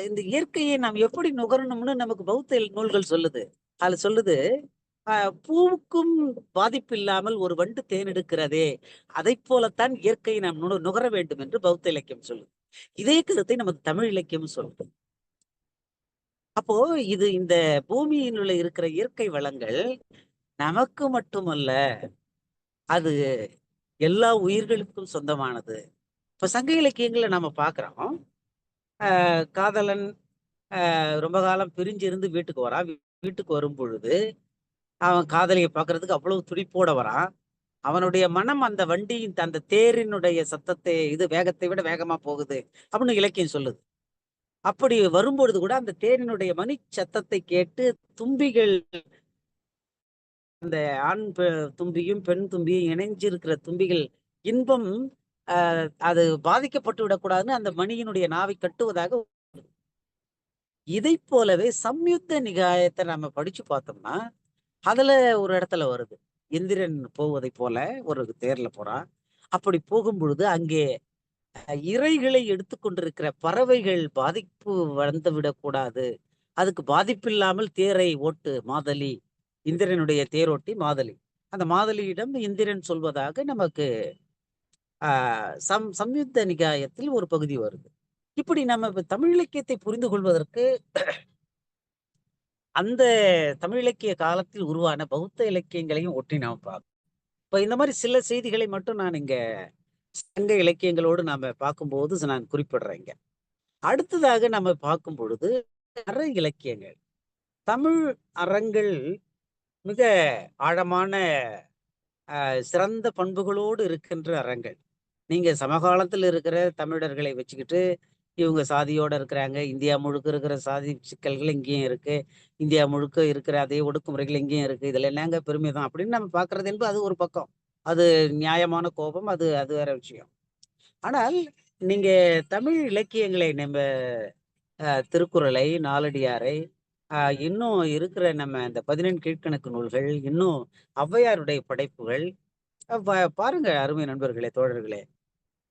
இந்த இயற்கையை நாம் எப்படி நுகரணும்னு நமக்கு பௌத்த நூல்கள் சொல்லுது. அதுல சொல்லுது, பூவுக்கும் பாதிப்பு இல்லாமல் ஒரு வண்டு தேன் எடுக்கிறதே, அதை போலத்தான் இயற்கையை நாம் நுகர வேண்டும் என்று பௌத்த இலக்கியம் சொல்லுது. இதே கருத்தை நமது தமிழ் இலக்கியம் சொல்லுது. அப்போ இது இந்த பூமியினுள்ள இருக்கிற இயற்கை வளங்கள் நமக்கு மட்டுமல்ல, அது எல்லா உயிர்களுக்கும் சொந்தமானது. இப்ப சங்க இலக்கியங்களை நாம பாக்குறோம். காதலன் ரொம்ப காலம் பிரிஞ்சு இருந்து வீட்டுக்கு வரான். வீட்டுக்கு வரும் பொழுது அவன் காதலியை பார்க்கறதுக்கு அவ்வளவு துடிப்போட வரான். அவனுடைய மனம் அந்த வண்டியின் அந்த தேரினுடைய சத்தத்தை வேகத்தை விட வேகமா போகுது அப்படின்னு இலக்கியம் சொல்லுது. அப்படி வரும்பொழுது கூட அந்த தேரினுடைய மணி சத்தத்தை கேட்டு தும்பிகள், அந்த ஆண் தும்பியும் பெண் தும்பியும் இணைஞ்சிருக்கிற தும்பிகள் இன்பம் அது பாதிக்கப்பட்டு விடக்கூடாதுன்னு அந்த மணியினுடைய நாவை கட்டுவதாக. இதை போலவே சம்யுக்த நிகாயத்தை நம்ம படிச்சு பார்த்தோம்னா அதுல ஒரு இடத்துல வருது, இந்திரன் போவதை போல ஒரு தேர்ல போறான். அப்படி போகும் பொழுது அங்கே இரைகளை எடுத்துக்கொண்டிருக்கிற பறவைகள் பாதிப்பு வந்து விடக்கூடாது, அதுக்கு பாதிப்பில்லாமல் தேரை ஓட்டு மாதலி, இந்திரனுடைய தேரோட்டி மாதலி. அந்த மாதலியிடம் இந்திரன் சொல்வதாக நமக்கு சம்யுக்த நிகாயத்தில் ஒரு பகுதி வருது. இப்படி நம்ம தமிழ் இலக்கியத்தை புரிந்து கொள்வதற்கு அந்த தமிழ் இலக்கிய காலத்தில் உருவான பௌத்த இலக்கியங்களையும் ஒட்டி நாம பார்க்கணும். இப்ப இந்த மாதிரி சில செய்திகளை மட்டும் நான் இங்க சங்க இலக்கியங்களோடு நாம பார்க்கும்போது நான் குறிப்பிடுறேங்க. அடுத்ததாக நம்ம பார்க்கும் பொழுது அற இலக்கியங்கள், தமிழ் அறங்கள் மிக ஆழமான சிறந்த பண்புகளோடு இருக்கின்ற அறங்கள். நீங்க சமகாலத்தில் இருக்கிற தமிழர்களை வச்சுக்கிட்டு இவங்க சாதியோட இருக்கிறாங்க, இந்தியா முழுக்க இருக்கிற சாதி சிக்கல்கள் இங்கேயும் இருக்கு, இந்தியா முழுக்க இருக்கிற அதே ஒடுக்குமுறைகள் இங்கேயும் இருக்கு, இதுல என்னங்க பெருமை தான் அப்படின்னு நம்ம பார்க்கறது என்பது அது ஒரு பக்கம். அது நியாயமான கோபம், அது அது வேற விஷயம். ஆனால் நீங்க தமிழ் இலக்கியங்களை நம்ம திருக்குறளை, நாலடியாரை, இன்னும் இருக்கிற நம்ம இந்த 14 கீழ்க்கணக்கு நூல்கள், இன்னும் ஔவையாருடைய படைப்புகள் பாருங்க அருமை நண்பர்களே, தோழர்களே.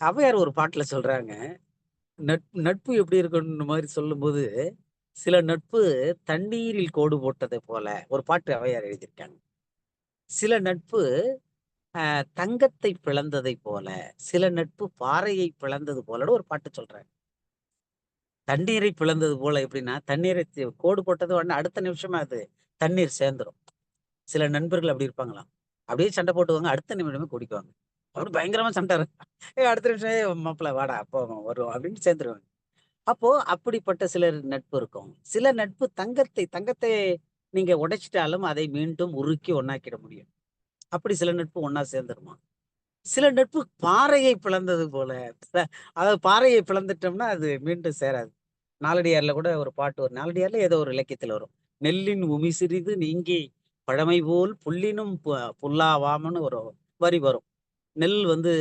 ஔவையார் ஒரு பாட்டுல சொல்றாங்க, நட்பு எப்படி இருக்கணும் மாதிரி சொல்லும்போது, சில நட்பு தண்ணீரில் கோடு போட்டதை போல ஒரு பாட்டு ஔவையார் எழுதியிருக்காங்க. சில நட்பு தங்கத்தை பிளந்ததை போல, சில நட்பு பாறையை பிளந்தது போலன்னு ஒரு பாட்டு சொல்றாங்க. தண்ணீரை பிளந்தது போல எப்படின்னா, தண்ணீரை கோடு போட்டது உடனே அடுத்த நிமிஷமா அது தண்ணீர் சேர்ந்துரும். சில நண்பர்கள் அப்படி இருப்பாங்களாம், அப்படியே சண்டை போட்டுவாங்க, அடுத்த நிமிடமே குடிக்குவாங்க. அப்படி பயங்கரமா சண்டை இருக்கும், அடுத்த நிமிஷம் மாப்பிள்ள வாடா அப்போ வரும் அப்படின்னு சேர்ந்துருவாங்க. அப்போ அப்படிப்பட்ட சிலர் நட்பு இருக்கும். சில நட்பு தங்கத்தை நீங்க உடைச்சிட்டாலும் அதை மீண்டும் உருக்கி ஒன்னாக்கிட முடியும். அப்படி சில நட்பு ஒன்னா சேர்ந்துருமா. சில நட்பு பாறையை பிளந்தது போல, அதாவது பாறையை பிளந்துட்டோம்னா அது மீண்டும் சேராது. நாலடியார்ல கூட ஒரு பாட்டு வரும், நாலடியார்ல ஏதோ ஒரு இலக்கியத்துல வரும், நெல்லின் உமி சிறிது நீங்கி பழமை போல் புல்லினும் புல்லாவாமன்னு ஒரு வரி வரும். நெல் வந்து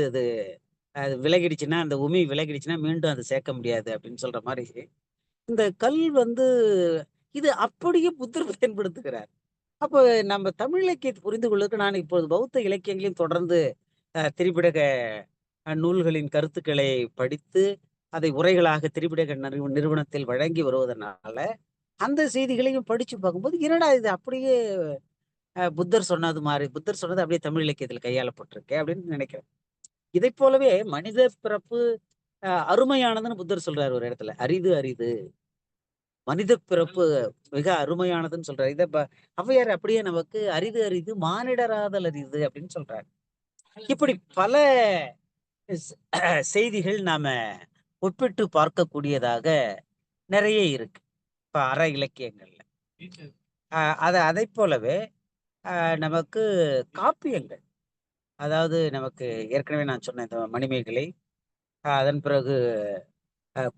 அது விலகிடுச்சுன்னா, அந்த உமி விலகிடுச்சுன்னா மீண்டும் அதை சேர்க்க முடியாது அப்படின்னு சொல்ற மாதிரி, இந்த கல் வந்து இது அப்படியே புத்தர் பயன்படுத்துகிறார். அப்போ நம்ம தமிழ் இலக்கியத்தை புரிந்து கொள்வதற்கு நான் இப்போது பௌத்த இலக்கியங்களையும் தொடர்ந்து திரிபிடக நூல்களின் கருத்துக்களை படித்து அதை உரைகளாக திரிபிடக நிறுவனத்தில் வழங்கி வருவதனால அந்த செய்திகளையும் படிச்சு பார்க்கும்போது, என்னடா இது அப்படியே புத்தர் சொன்னது மாதிரி, புத்தர் சொன்னது அப்படியே தமிழ் இலக்கியத்தில் கையாளப்பட்டிருக்கு அப்படின்னு நினைக்கிறேன். இதை போலவே மனித பிறப்பு அருமையானதுன்னு புத்தர் சொல்றாரு ஒரு இடத்துல, அரிது அரிது மனித பிறப்பு மிக அருமையானதுன்னு சொல்றாரு. இத ஔவையார் அப்படியே நமக்கு அரிது அரிது மானிடராதல் அரிது அப்படின்னு சொல்றாரு. இப்படி பல செய்திகள் நாம ஒப்பிட்டு பார்க்கக்கூடியதாக நிறைய இருக்கு இப்ப அற இலக்கியங்கள்ல. அதை போலவே நமக்கு காப்பியங்கள், அதாவது நமக்கு ஏற்கனவே நான் சொன்ன இந்த மணிமேகலை, அதன் பிறகு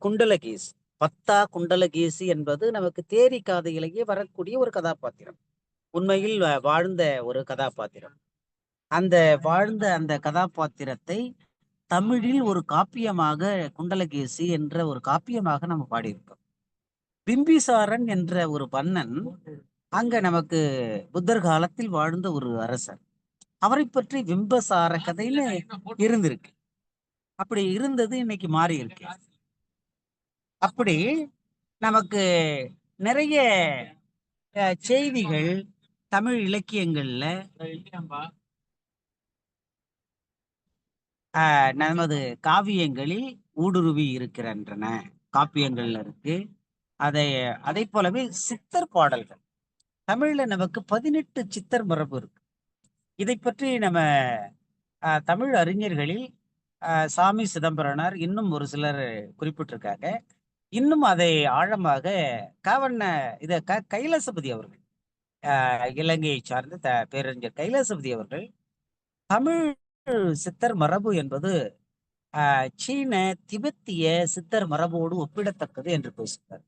குண்டலகேசி, பத்தா குண்டலகேசி என்பது நமக்கு தேரி காதையிலேயே வரக்கூடிய ஒரு கதாபாத்திரம், உண்மையில் வாழ்ந்த ஒரு கதாபாத்திரம். அந்த வாழ்ந்த அந்த கதாபாத்திரத்தை தமிழில் ஒரு காப்பியமாக, குண்டலகேசி என்ற ஒரு காப்பியமாக நம்ம பாடியிருக்கோம். பிம்பிசாரன் என்ற ஒரு மன்னன் அங்க நமக்கு புத்தர் காலத்தில் வாழ்ந்த ஒரு அரசர், அவரை பற்றி பிம்பசார கதைன்னு இருந்திருக்கு. அப்படி இருந்தது, இன்னைக்கு மாறி இருக்கு. அப்படி நமக்கு நிறைய செய்திகள் தமிழ் இலக்கியங்கள்ல நமது காவியங்களில் ஊடுருவி இருக்கின்றன. காப்பியங்கள்ல இருக்கு. அதை போலவே சித்தர் பாடல்கள் தமிழ்ல நமக்கு 18 சித்தர் மரபு இருக்கு. இதை பற்றி நம்ம தமிழ் அறிஞர்களில் சாமி சிதம்பரனார் இன்னும் ஒரு சிலர் குறிப்பிட்டிருக்காங்க. இன்னும் அதை ஆழமாக கைலாசபதி அவர்கள், இலங்கையை சார்ந்த பேரறிஞர் கைலாசபதி அவர்கள் தமிழ் சித்தர் மரபு என்பது சீன திபெத்திய சித்தர் மரபோடு ஒப்பிடத்தக்கது என்று பேசுகிறார்.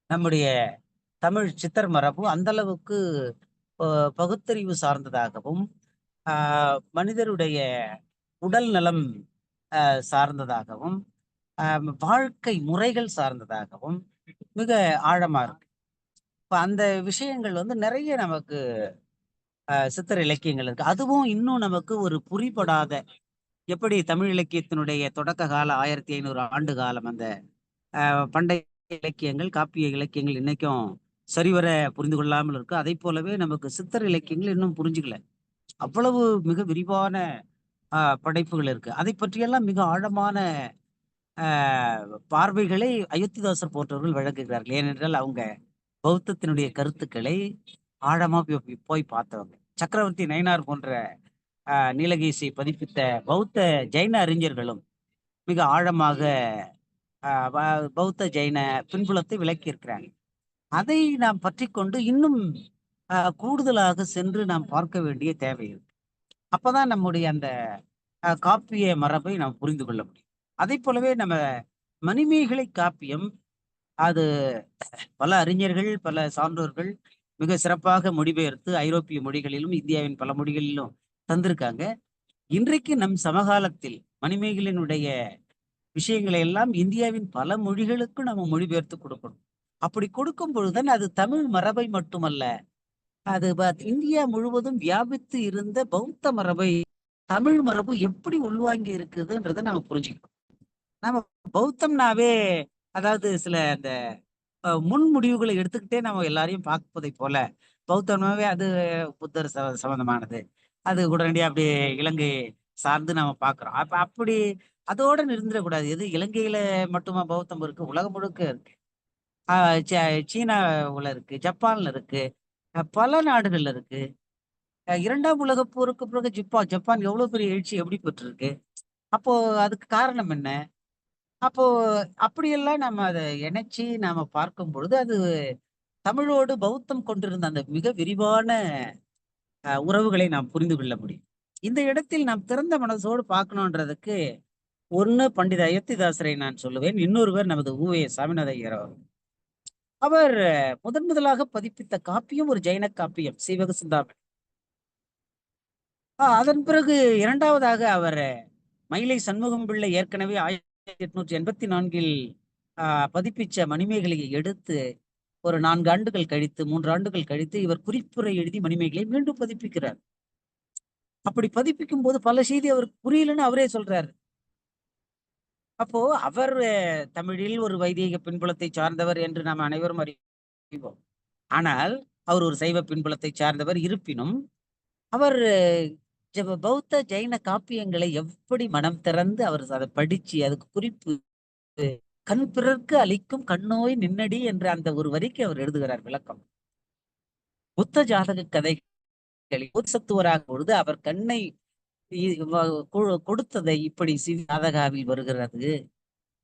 நம்முடைய தமிழ் சித்தர் மரபு அந்த அளவுக்கு பகுத்தறிவு சார்ந்ததாகவும் மனிதருடைய உடல் நலம் சார்ந்ததாகவும் வாழ்க்கை முறைகள் சார்ந்ததாகவும் மிக ஆழமா இருக்கு. இப்ப அந்த விஷயங்கள் நிறைய நமக்கு சித்தர் இலக்கியங்கள் இருக்கு. அதுவும் இன்னும் நமக்கு ஒரு புரிபடாத, எப்படி தமிழ் இலக்கியத்தினுடைய தொடக்க கால 1500 ஆண்டு காலம் அந்த பண்டைய இலக்கியங்கள், காப்பிய இலக்கியங்கள் இன்னைக்கும் சரிவர புரிந்து கொள்ளாமல் இருக்கு. அதை போலவே நமக்கு சித்தர் இலக்கியங்கள் இன்னும் புரிஞ்சுக்கல. அவ்வளவு மிக விரிவான படைப்புகள் இருக்கு. அதை பற்றியெல்லாம் மிக ஆழமான பார்வைகளை அயோத்திதாசர் போன்றவர்கள் வழங்குகிறார்கள். ஏனென்றால் அவங்க பௌத்தத்தினுடைய கருத்துக்களை ஆழமா போய் பார்த்தவங்க. சக்கரவர்த்தி நயினார் போன்ற நீலகேசி பதிப்பித்த பௌத்த ஜைன அறிஞர்களும் மிக ஆழமாக பௌத்த ஜைன பின்புலத்தை விளக்கி இருக்கிறாங்க. அதை நாம் பற்றி கொண்டு இன்னும் கூடுதலாக சென்று நாம் பார்க்க வேண்டிய தேவை இருக்கு. அப்பதான் நம்முடைய அந்த காப்பிய மரபை நாம் புரிந்து கொள்ள முடியும். அதை போலவே நம்ம மணிமேகலை காப்பியம், அது பல அறிஞர்கள், பல சான்றோர்கள் மிக சிறப்பாக மொழிபெயர்த்து ஐரோப்பிய மொழிகளிலும் இந்தியாவின் பல மொழிகளிலும் தந்திருக்காங்க. இன்றைக்கு நம் சமகாலத்தில் மணிமேகலினுடைய விஷயங்களை எல்லாம் இந்தியாவின் பல மொழிகளுக்கு நம்ம மொழிபெயர்த்து கொடுக்கணும். அப்படி கொடுக்கும் பொழுதுதான் அது தமிழ் மரபை மட்டுமல்ல, அது இந்தியா முழுவதும் வியாபித்து இருந்த பௌத்த மரபை தமிழ் மரபு எப்படி உள்வாங்கி இருக்குதுன்றதை நம்ம புரிஞ்சுக்கணும். நம்ம பௌத்தம்னாவே, அதாவது சில அந்த முன் முடிவுகளை எடுத்துக்கிட்டே நம்ம எல்லாரையும் பார்ப்பதை போல, பௌத்தம்னாவே அது புத்தர் சம்பந்தமானது, அது உடனடியாக அப்படி இலங்கை சார்ந்து நம்ம பார்க்கிறோம். அப்படி அதோட நிறுத்திடக்கூடாது. எது இலங்கையில மட்டுமா பௌத்தம் இருக்கு? உலகம் முழுக்க இருக்கு. சீனாவுல இருக்கு, ஜப்பான்ல இருக்கு, பல நாடுகள்ல இருக்கு. 2ஆம் உலகப் போருக்கு பிறகு ஜப்பான் எவ்வளவு பெரிய எழுச்சி எப்படி பெற்றிருக்கு? அப்போ அதுக்கு காரணம் என்ன? அப்போ அப்படியெல்லாம் நம்ம அதை இணைச்சி நாம பார்க்கும் பொழுது அது தமிழோடு பௌத்தம் கொண்டிருந்த அந்த மிக விரிவான உறவுகளை நாம் புரிந்து கொள்ள முடியும். இந்த இடத்தில் நாம் திறந்த மனசோடு பார்க்கணுன்றதுக்கு ஒண்ணு பண்டித அயோத்திதாசரை நான் சொல்லுவேன். இன்னொருவர் நமது ஊவே சாமிநாத ஐயர் அவர் முதலாக பதிப்பித்த காப்பியம் ஒரு ஜைன காப்பியம், சீவக சிந்தாமணி. அதன் பிறகு 2ஆவதாக அவர் மயிலை சண்முகம் பிள்ளை ஏற்கனவே 1884 பதிப்பிச்ச மணிமேகலையை எடுத்து ஒரு 4 ஆண்டுகள் கழித்து 3 ஆண்டுகள் கழித்து இவர் குறிப்புரை எழுதி மணிமேகலை மீண்டும் பதிப்பிக்கிறார். அப்படி பதிப்பிக்கும் போது பல செய்தி அவருக்கு புரியலன்னு அவரே சொல்றாரு. அப்போ அவர் தமிழில் ஒரு வைதீக பின்புலத்தை சார்ந்தவர் என்று நாம் அனைவரும் அறிவோம். ஆனால் அவர் ஒரு சைவ பின்புலத்தை சார்ந்தவர். இருப்பினும் அவர் பௌத்த ஜைன காப்பியங்களை எப்படி மனம் திறந்து அவர் அதை படிச்சு அதுக்கு குறிப்பு, கண் பிறர்க்கு அளிக்கும் கண்ணோய் நின்னடி என்ற அந்த ஒரு வரிக்கு அவர் எழுதுகிறார் விளக்கம். புத்த ஜாதக கதைகளை சத்துவராக பொழுது அவர் கண்ணை கொடுத்ததை இப்படி ஜாதகாவில் வருகிறது,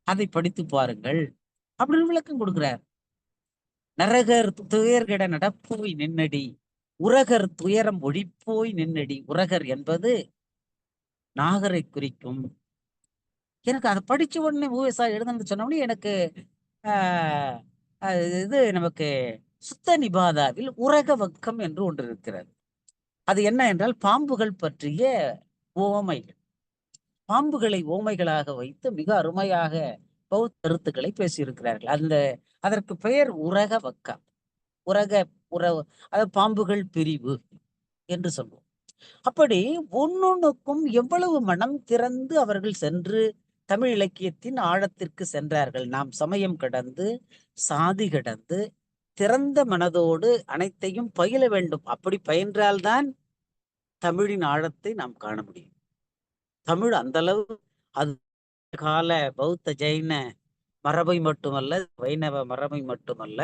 அதை படித்து பாருங்கள் அப்படின்னு விளக்கம் கொடுக்கிறார். நரகர் துயர்கட நடப்போய் நின்னடி, உரகர் துயரம் ஒழிப்போய் நின்னடி. உரகர் என்பது நாகரை குறிக்கும். எனக்கு அதை படிச்ச உடனே விவசாயம் எழுதுன்னு சொன்னோடனே எனக்கு இது நமக்கு சுத்த நிபாதாவில் உரக வக்கம் என்று ஒன்று இருக்கிறது. அது என்ன என்றால் பாம்புகள் பற்றிய ஓமைகள். பாம்புகளை ஓமைகளாக வைத்து மிக அருமையாக பௌத்த கருத்துக்களை பேசியிருக்கிறார்கள். அதற்கு பெயர் உரக வக்கம். அதாவது பாம்புகள் பிரிவு என்று சொல்வோம். அப்படி ஒன்னொன்னுக்கும் எவ்வளவு மனம் திறந்து அவர்கள் சென்று தமிழ் இலக்கியத்தின் ஆழத்திற்கு சென்றார்கள். நாம் சமயம் கடந்து, சாதி கடந்து, திறந்த மனதோடு அனைத்தையும் பயில வேண்டும். அப்படி பயின்றால்தான் தமிழின் ஆழத்தை நாம் காண முடியும். தமிழ் அந்த அளவு அது கால பௌத்த ஜெயின மரபை மட்டுமல்ல, வைணவ மரபை மட்டுமல்ல,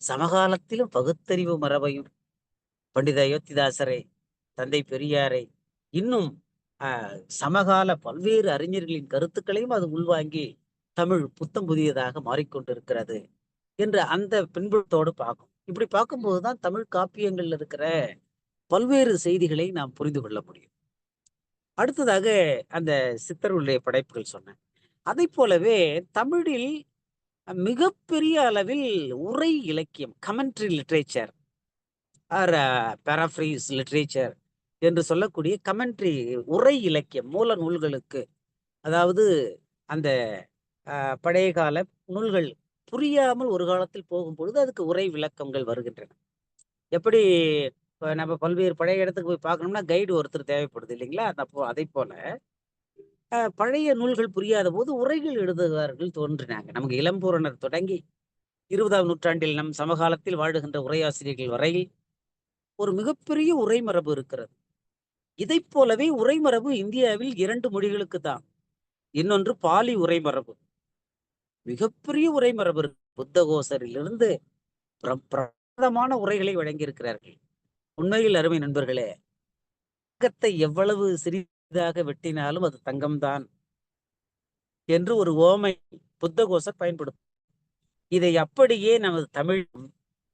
சமகாலத்திலும் பகுத்தறிவு மரபையும் பண்டித அயோத்திதாசரை, தந்தை பெரியாரை, இன்னும் சமகால பல்வேறு அறிஞர்களின் கருத்துக்களையும் அது உள்வாங்கி தமிழ் புத்தம் புதியதாக மாறிக்கொண்டிருக்கிறது என்று அந்த பின்புலத்தோடு பார்க்கும். இப்படி பார்க்கும்போதுதான் தமிழ் காப்பியங்கள்ல இருக்கிற பல்வேறு செய்திகளை நாம் புரிந்து கொள்ள முடியும். அடுத்ததாக அந்த சித்தர்களுடைய படைப்புகள் சொன்னேன். அதை போலவே தமிழில் மிகப்பெரிய அளவில் உரை இலக்கியம், கமெண்ட்ரி லிட்ரேச்சர் ஆர் பேராஃப்ரீஸ் லிட்ரேச்சர் என்று சொல்லக்கூடிய கமெண்ட்ரி உரை இலக்கியம், மூல நூல்களுக்கு, அதாவது அந்த பழைய கால நூல்கள் புரியாமல் ஒரு காலத்தில் போகும்பொழுது அதுக்கு உரை விளக்கங்கள் வருகின்றன. எப்படி நம்ம பல்வேறு பழைய இடத்துக்கு போய் பார்க்கணும்னா கைடு ஒருத்தர் தேவைப்படுது இல்லைங்களா? அதை போல பழைய நூல்கள் புரியாத போது உரைகள் எழுதுவார்கள் தோன்றினாங்க. நமக்கு இளம்பூரணர் தொடங்கி 20ஆம் நூற்றாண்டில் நம் சமகாலத்தில் வாழுகின்ற உரையாசிரியர்கள் வரையில் ஒரு மிகப்பெரிய உரைமரபு இருக்கிறது. இதை போலவே உரைமரபு இந்தியாவில் 2 மொழிகளுக்கு தான். இன்னொன்று பாலி உரைமரபு, மிகப்பெரிய உரைமரபு இருக்கு. புத்தகோசரிலிருந்து பிரமாதமான உரைகளை வழங்கியிருக்கிறார்கள். உண்மையில் அருமை நண்பர்களே, தங்கத்தை எவ்வளவு சிறிதாக வெட்டினாலும் அது தங்கம்தான் என்று ஒரு ஓமை புத்தகோசர் பயன்படுத்தும். இதை அப்படியே நமது தமிழ்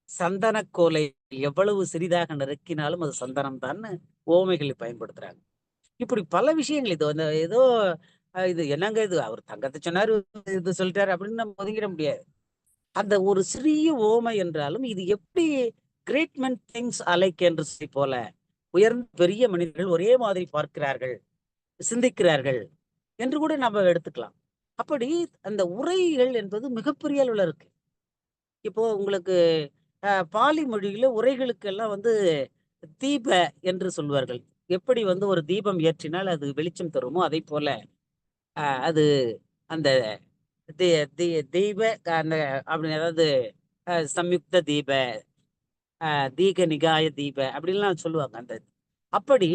சந்தனக்கோலை எவ்வளவு சிறிதாக நறுக்கினாலும் அது சந்தனம் தான் ஓமைகளை பயன்படுத்துறாங்க. இப்படி பல விஷயங்கள் இது ஏதோ இது என்னங்க இது அவர் தங்கத்தை சொன்னாரு இது சொல்லிட்டாரு அப்படின்னு நம்ம ஒதுங்கிட முடியாது. அந்த ஒரு சிறிய ஓமை என்றாலும் இது எப்படி கிரேட் மென் திங்ஸ் அலைக் என்று போல உயர்ந்த பெரிய மனிதர்கள் ஒரே மாதிரி பார்க்கிறார்கள், சிந்திக்கிறார்கள் என்று கூட நம்ம எடுத்துக்கலாம். அப்படி அந்த உரைகள் என்பது மிகப்பெரிய அளவில் இருக்கு. இப்போ உங்களுக்கு பாலி மொழியில உரைகளுக்கெல்லாம் தீப என்று சொல்வார்கள். எப்படி ஒரு தீபம் ஏற்றினால் அது வெளிச்சம் தருமோ அதை போல அது அந்த தீப அந்த அப்படி, அதாவது சம்யுக்த தீப, தீக நிகாய தீப அப்படின்லாம் சொல்லுவாங்க. அந்த அப்படி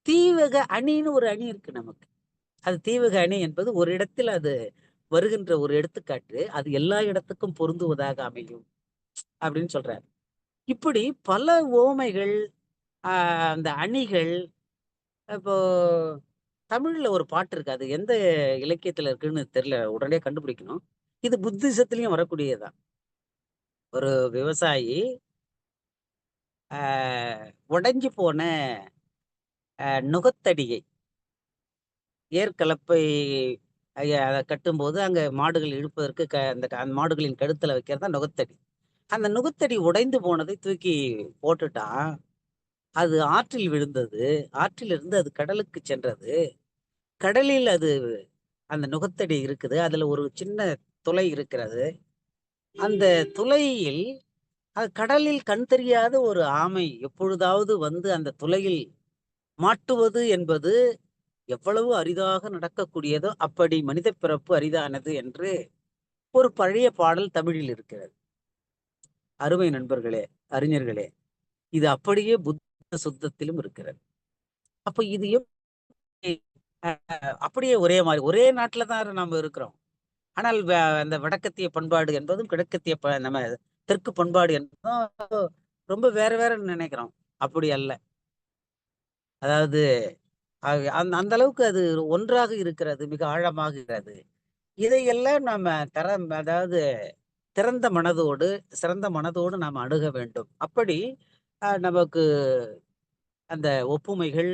தீவக அணின்னு ஒரு அணி இருக்கு நமக்கு. அது தீவக அணி என்பது ஒரு இடத்தில் அது வருகின்ற ஒரு எடுத்துக்காட்டு, அது எல்லா இடத்துக்கும் பொருந்துவதாக அமையும் அப்படின்னு சொல்றாரு. இப்படி பல ஓமைகள், அந்த அணிகள். இப்போ தமிழ்ல ஒரு பாட்டு இருக்கு, அது எந்த இலக்கியத்துல இருக்குன்னு தெரியல, உடனே கண்டுபிடிக்கணும். இது புத்திசத்திலையும் வரக்கூடியதுதான். ஒரு விவசாயி உடைஞ்சு போன நுகத்தடியை ஏற்கலப்பை அதை கட்டும்போது அங்க மாடுகள் இழுப்பதற்கு அந்த மாடுகளின் கழுத்துல வைக்கிறது தான் நுகத்தடி. அந்த நுகத்தடி உடைந்து போனதை தூக்கி போட்டுட்டான். அது ஆற்றில் விழுந்தது. ஆற்றிலிருந்து அது கடலுக்கு சென்றது. கடலில் அது அந்த நுகத்தடி இருக்குது. அதுல ஒரு சின்ன துளை இருக்கிறது. அந்த துளையில் கடலில் கண் தெரியாத ஒரு ஆமை எப்பொழுதாவது அந்த துளையில் மாட்டுவது என்பது எவ்வளவு அரிதாக நடக்கக்கூடியதோ அப்படி மனித பிறப்பு அரிதானது என்று ஒரு பழைய பாடல் தமிழில் இருக்கிறது. அருமை நண்பர்களே, அறிஞர்களே, இது அப்படியே புத்த சுத்தத்திலும் இருக்கிறது. அப்ப இது அப்படியே ஒரே மாதிரி ஒரே நாட்டுல தான் நம்ம இருக்கிறோம். ஆனால் அந்த வடக்கத்திய பண்பாடு என்பதும் கிழக்கத்திய நம்ம தெற்கு பண்பாடு என்பதும் ரொம்ப வேற வேற நினைக்கிறோம். அப்படி அல்ல. அதாவது அந்த அளவுக்கு அது ஒன்றாக இருக்கிறது, மிக ஆழமாக இருக்கிறது. இதையெல்லாம் நாம அதாவது திறந்த மனதோடு, சிறந்த மனதோடு நாம் அணுக வேண்டும். அப்படி நமக்கு அந்த ஒப்புமைகள்,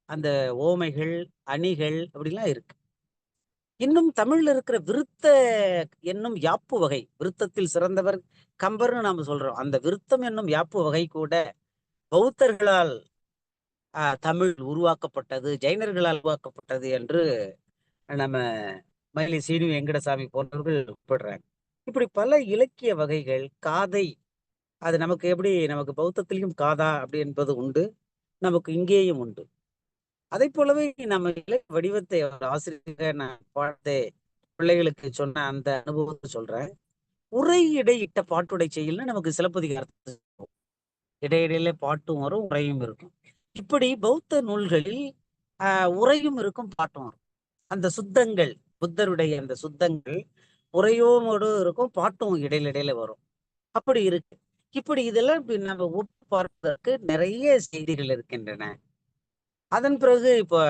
அந்த ஓமைகள், அணிகள் அப்படிலாம் இருக்கு. இன்னும் தமிழ்ல இருக்கிற விருத்த என்னும் யாப்பு வகை, விருத்தத்தில் சிறந்தவர் கம்பர்னு நாம சொல்றோம். அந்த விருத்தம் என்னும் யாப்பு வகை கூட பௌத்தர்களால் தமிழ் உருவாக்கப்பட்டது, ஜைனர்களால் உருவாக்கப்பட்டது என்று நம்ம மயிலை சீனி வெங்கடசாமி போன்றவர்கள் ஒப்பிடுறாங்க. இப்படி பல இலக்கிய வகைகள், காதை, அது நமக்கு எப்படி நமக்கு பௌத்தத்திலையும் காதா அப்படி என்பது உண்டு, நமக்கு இங்கேயும் உண்டு. அதை போலவே நம்ம இலக்கிய வடிவத்தை ஆசிரியர் நான் பார்த்து பிள்ளைகளுக்கு சொன்ன அந்த அனுபவத்தை சொல்றேன். உரை இடையிட்ட பாட்டுடை செயல்னு நமக்கு சிலப்பதிகாரத்தை இடையிடையில பாட்டும் வரும், உரையும் இருக்கும். இப்படி பௌத்த நூல்களில் உரையும் இருக்கும், பாட்டும் இருக்கும். அந்த சுத்தங்கள், புத்தருடைய அந்த சுத்தங்கள் உரையோடு இருக்கும், பாட்டும் இடையில இடையில வரும். அப்படி இருக்கு. இப்படி இதெல்லாம் நம்ம ஒப்பு பார்ப்பதற்கு நிறைய செய்திகள் இருக்கின்றன. அதன் பிறகு இப்போ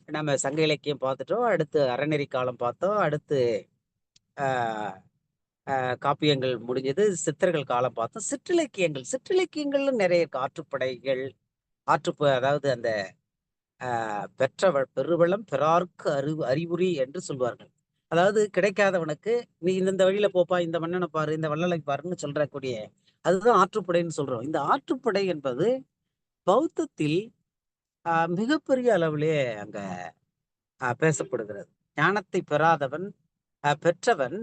நம்ம சங்க இலக்கியம் பார்த்துட்டோம், அடுத்து அறநெறி காலம் பார்த்தோம், அடுத்து ஆஹ் காப்பியங்கள் முடிஞ்சது, சித்தர்கள் காலம் பார்த்தோம். சிற்றிலக்கியங்கள்ல நிறைய ஆற்றுப்படைகள், அதாவது அந்த பெருவளம் பெறார்க்கு அறிவுரி என்று சொல்வார்கள். அதாவது கிடைக்காதவனுக்கு நீ இந்த வழியில போப்பா, இந்த மன்னனை பாரு, இந்த வள்ளலை பாருன்னு சொல்றக்கூடிய அதுதான் ஆற்றுப்படைன்னு சொல்றோம். இந்த ஆற்றுப்படை என்பது பௌத்தத்தில் மிகப்பெரிய அளவிலே அங்க பேசப்படுகிறது. ஞானத்தை பெறாதவன் பெற்றவன்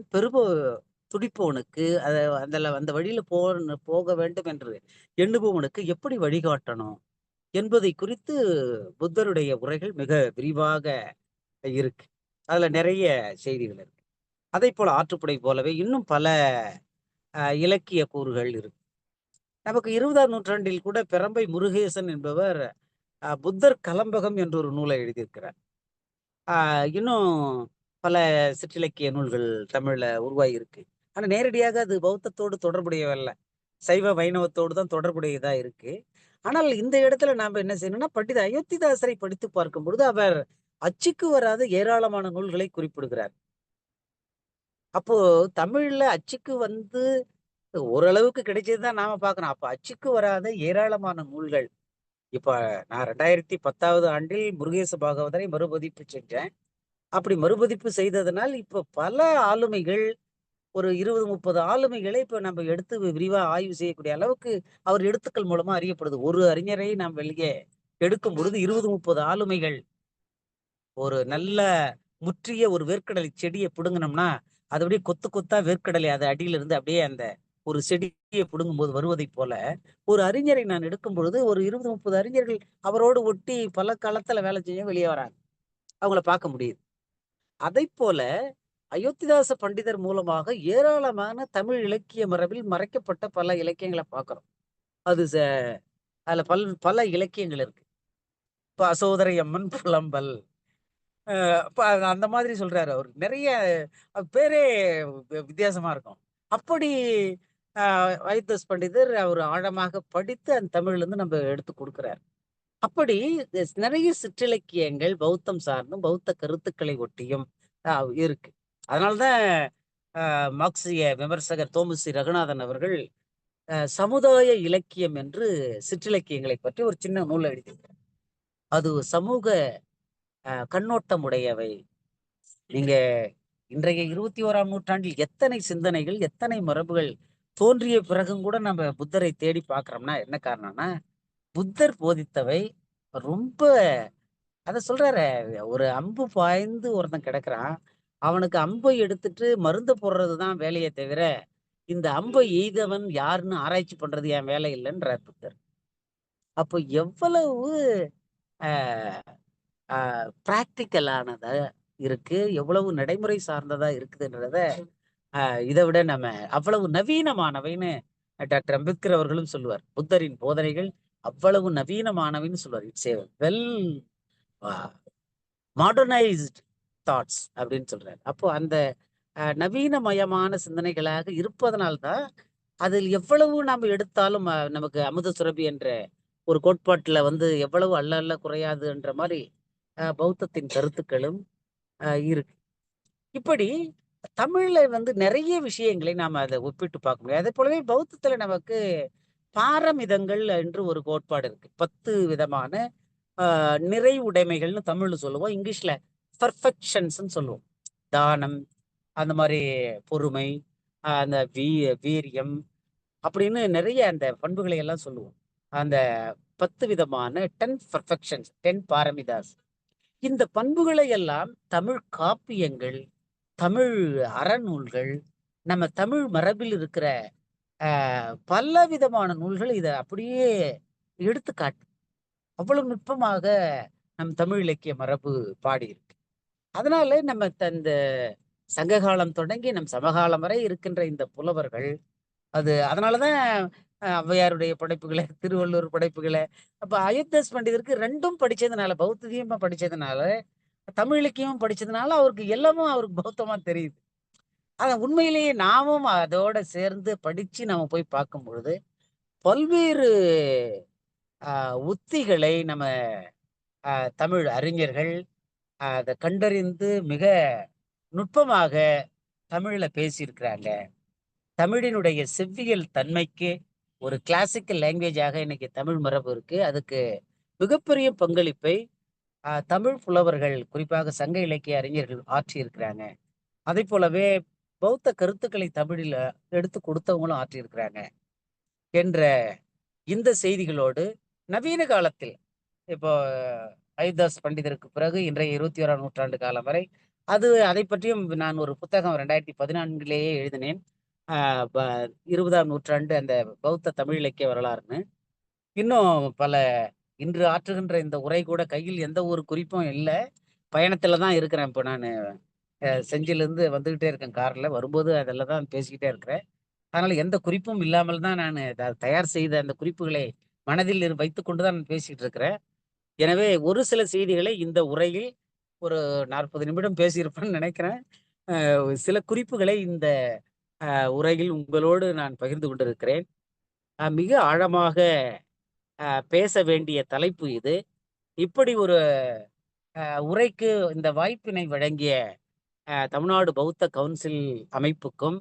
துடிப்பவனுக்கு அந்த வழியில போக வேண்டும் என்று எண்ணுபவனுக்கு எப்படி வழிகாட்டணும் என்பதை குறித்து புத்தருடைய உரைகள் மிக விரிவாக இருக்கு. அதுல நிறைய செய்திகள் இருக்கு. அதே போல ஆற்றுப்படை போலவே இன்னும் பல இலக்கிய கூறுகள் இருக்கு. நமக்கு 20ஆம் நூற்றாண்டில் கூட பெரம்பை முருகேசன் என்பவர் புத்தர் கலம்பகம் என்ற ஒரு நூலை எழுதியிருக்கிறார். இன்னும் பல சிற்றிலக்கிய நூல்கள் தமிழ்ல உருவாகி இருக்கு. ஆனா நேரடியாக அது பௌத்தத்தோடு தொடர்புடையவல்ல, சைவ வைணவத்தோடு தான் தொடர்புடையதா இருக்கு. ஆனால் இந்த இடத்துல நாம என்ன செய்யணும்னா, பண்டித அயோத்திதாசரை படித்து பார்க்கும் பொழுது அவர் அச்சுக்கு வராத ஏராளமான நூல்களை குறிப்பிடுகிறார். அப்போ தமிழ்ல அச்சுக்கு வந்து ஓரளவுக்கு கிடைச்சதுதான் நாம பார்க்கணும். அப்ப அச்சுக்கு வராத ஏராளமான நூல்கள். இப்ப நான் 2010ஆவது ஆண்டில் முருகேச பாகவதரை மறுபதிப்பு செஞ்சேன். அப்படி மறுபதிப்பு செய்ததனால் இப்ப பல ஆளுமைகள், ஒரு 20-30 ஆளுமைகளை இப்ப நம்ம எடுத்து விரிவா ஆய்வு செய்யக்கூடிய அளவுக்கு அவர் எழுத்துக்கள் மூலமா அறியப்படுது. ஒரு அறிஞரை நாம் வெளியே எடுக்கும் பொழுது 20-30 ஆளுமைகள். ஒரு நல்ல முற்றிய ஒரு வேர்க்கடலை செடியை பிடுங்கினோம்னா அது அப்படியே கொத்து கொத்தா வேர்க்கடலை அது அடியில இருந்து அப்படியே அந்த ஒரு செடியை பிடுங்கும் போது வருவதை போல ஒரு அறிஞரை நான் எடுக்கும் பொழுது ஒரு 20-30 அறிஞர்கள் அவரோடு ஒட்டி பல காலத்துல வேலை செய்ய வெளியே வராங்க. அவங்கள பார்க்க முடியுது. அதை போல அயோத்திதாச பண்டிதர் மூலமாக ஏராளமான தமிழ் இலக்கிய மரபில் மறைக்கப்பட்ட பல இலக்கியங்களை பார்க்கிறோம். அது அதுல பல இலக்கியங்கள் இருக்கு. இப்ப அசோதரை அம்மன் புலம்பல், அந்த மாதிரி சொல்றாரு அவர். நிறைய பேரே வித்தியாசமா இருக்கும். அப்படி அயோத்திதாஸ் பண்டிதர் அவர் ஆழமாக படித்து அந்த தமிழ்ல இருந்து நம்ம எடுத்து கொடுக்கிறார். அப்படி நிறைய சிற்றிலக்கியங்கள் பௌத்தம் சார்ந்தும் பௌத்த கருத்துக்களை ஒட்டியும் இருக்கு. அதனால்தான் மார்க்சிய விமர்சகர் தோமுசி ரகுநாதன் அவர்கள் சமுதாய இலக்கியம் என்று சிற்றிலக்கியங்களை பற்றி ஒரு சின்ன நூல் எழுதியிருக்கிறார். அது சமூக கண்ணோட்டம் உடையவை. நீங்க இன்றைய 21ஆம் நூற்றாண்டில் எத்தனை சிந்தனைகள், எத்தனை மரபுகள் தோன்றிய பிறகும் கூட நம்ம புத்தரை தேடி பார்க்கிறோம்னா என்ன காரணம்னா, புத்தர் போதித்தவை ரொம்ப அத சொல்றாரு. ஒரு அம்பு பாய்ந்து ஒருத்தன் கிடக்குறான், அவனுக்கு அம்பை எடுத்துட்டு மருந்து போடுறதுதான் வேலையை தவிர இந்த அம்பை எய்தவன் யாருன்னு ஆராய்ச்சி பண்றது என் வேலை இல்லைன்றார் புத்தர். அப்போ எவ்வளவு பிராக்டிக்கலானதா இருக்கு, எவ்வளவு நடைமுறை சார்ந்ததா இருக்குதுன்றத இதை விட நம்ம அவ்வளவு நவீனமானவைன்னு டாக்டர் அம்பேத்கர் அவர்களும் சொல்லுவார். புத்தரின் போதனைகள் அவ்வளவு நவீனமானவைன்னு சொல்லுவார். It's A well modernised thoughts அப்படின்னு சொல்றாரு. அப்போ அந்த நவீனமயமான சிந்தனைகளாக இருப்பதனால்தான் அதில் எவ்வளவு நாம் எடுத்தாலும் நமக்கு அமுத சுரபி என்ற ஒரு கோட்பாட்டுல எவ்வளவு அல்ல குறையாதுன்ற மாதிரி பௌத்தத்தின் கருத்துக்களும் இருக்கு. இப்படி தமிழ்ல நிறைய விஷயங்களை நாம அதை ஒப்பிட்டு பார்க்க முடியும். அதே போலவே பௌத்தத்துல நமக்கு பாரமிதங்கள் என்று ஒரு கோட்பாடு இருக்கு. 10 விதமான நிறைவுடைமைகள்னு தமிழ்ல சொல்லுவோம், இங்கிலீஷ்ல பர்ஃபெக்ஷன்ஸ் சொல்லுவோம். தானம், அந்த மாதிரி பொறுமை, அந்த வீரியம் அப்படின்னு நிறைய அந்த பண்புகளை எல்லாம் சொல்லுவோம். அந்த 10 விதமான 10 பர்ஃபெக்ஷன்ஸ், 10 பாரமிதாஸ். இந்த பண்புகளை எல்லாம் தமிழ் காப்பியங்கள், தமிழ் அறநூல்கள், நம்ம தமிழ் மரபில் இருக்கிற பல விதமான நூல்கள் இதை அப்படியே எடுத்துக்காட்டு. அவ்வளவு நுட்பமாக நம் தமிழ் இலக்கிய மரபு பாடியிருக்கு. அதனால நம்ம இந்த சங்ககாலம் தொடங்கி நம் சமகாலம் வரை இருக்கின்ற இந்த புலவர்கள் அதனாலதான் ஔவையாருடைய படைப்புகளை, திருவள்ளுவர் படைப்புகளை. அப்ப அயோத்திதாஸ் பண்டிதருக்கு 2ம் படிச்சதுனால, பௌத்தத்தையும் படிச்சதுனால, தமிழ் இலக்கியமும் படிச்சதுனால, அவருக்கு எல்லாமும் அவருக்கு பௌத்தமா தெரியுது. ஆனா உண்மையிலேயே நாமும் அதோட சேர்ந்து படிச்சு நாம போய் பார்க்கும் பொழுது, பல்வேறு அ உத்திகளை நம்ம தமிழ் அறிஞர்கள் அத கண்டறிந்து மிக நுட்பமாக தமிழ்ல பேசியிருக்கிறாங்க. தமிழினுடைய செவ்வியல் தன்மைக்கு ஒரு கிளாசிக்கல் லாங்குவேஜாக இன்னைக்கு தமிழ் மரபு இருக்கு. அதுக்கு மிகப்பெரிய பங்களிப்பை தமிழ் புலவர்கள், குறிப்பாக சங்க இலக்கிய அறிஞர்கள் ஆற்றியிருக்கிறாங்க. அதைப் போலவே பௌத்த கருத்துக்களை தமிழில எடுத்து கொடுத்தவங்களும் ஆற்றியிருக்கிறாங்க என்ற இந்த செய்திகளோடு, நவீன காலத்தில் இப்போ அயோத்திதாஸ் பண்டிதருக்கு பிறகு இன்றைய 21ஆம் நூற்றாண்டு காலம் வரை அதைப் பற்றியும் நான் ஒரு புத்தகம் 2014லேயே எழுதினேன். ஆ ப 20ஆம் நூற்றாண்டு அந்த பௌத்த தமிழ் இலக்கிய வரலாறுன்னு. இன்னும் பல இன்று ஆற்றுகின்ற இந்த உரை கூட கையில் எந்த ஒரு குறிப்பும் இல்ல. பயணத்துல தான் இருக்கிறேன் இப்ப நானு. செஞ்சிலிருந்து வந்துகிட்டே இருக்கேன் கார்ல. வரும்போது அதில தான் பேசிக்கிட்டே இருக்கிறேன். அதனால எந்த குறிப்பும் இல்லாமல் தான் நானு தயார் செய்த அந்த குறிப்புகளை மனதில் வைத்துக்கொண்டு தான் பேசிட்டு இருக்கிறேன். எனவே ஒரு சில செய்திகளை இந்த உரையில் ஒரு 40 நிமிடம் பேசியிருப்பேன்னு நினைக்கிறேன். சில குறிப்புகளை இந்த உரையில் உங்களோடு நான் பகிர்ந்து கொண்டிருக்கிறேன். மிக ஆழமாக பேச வேண்டிய தலைப்பு இது. இப்படி ஒரு உரைக்கு இந்த வாய்ப்பினை வழங்கிய தமிழ்நாடு பௌத்த கவுன்சில் அமைப்புக்கும்,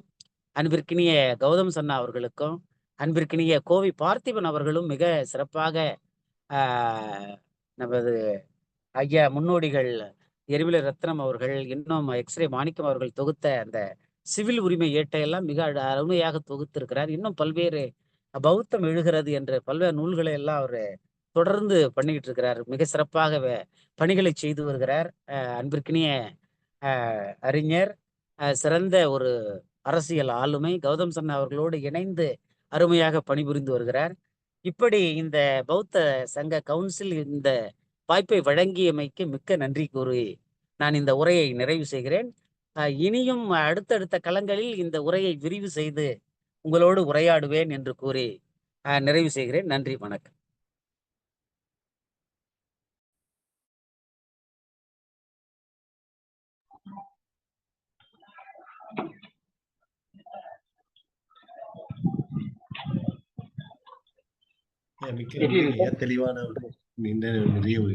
அன்பிற்கினிய கௌதம் சன்னா அவர்களுக்கும், அன்பிற்கினிய கோவை பார்த்திபன் அவர்களும் மிக சிறப்பாக ஆ நமது ஐயா முன்னோடிகள் எரிமலை ரத்னம் அவர்கள், இன்னும் எக்ஸ்ரே மாணிக்கம் அவர்கள் தொகுத்த அந்த சிவில் உரிமை ஏட்டையெல்லாம் மிக அருமையாக தொகுத்திருக்கிறார். இன்னும் பல்வேறு பௌத்தம் எழுகிறது என்ற பல்வேறு நூல்களை எல்லாம் அவரு தொடர்ந்து பண்ணிக்கிட்டு இருக்கிறார். மிக சிறப்பாக பணிகளை செய்து வருகிறார். அன்பிற்கினிய அறிஞர், சிறந்த ஒரு அரசியல் ஆளுமை கௌதம் சன்னா அவர்களோடு இணைந்து அருமையாக பணிபுரிந்து வருகிறார். இப்படி இந்த பௌத்த சங்க கவுன்சில் இந்த வாய்ப்பை வழங்கியமைக்கு மிக்க நன்றி கூறி நான் இந்த உரையை நிறைவு செய்கிறேன். இனியும் அடுத்தடுத்த களங்களில் இந்த உரையை விரிவு செய்து உங்களோடு உரையாடுவேன் என்று கூறி நிறைவு செய்கிறேன். நன்றி, வணக்கம். மிக்க நன்றி ஐயா. தெளிவான ஒரு நீண்ட நிறைவு.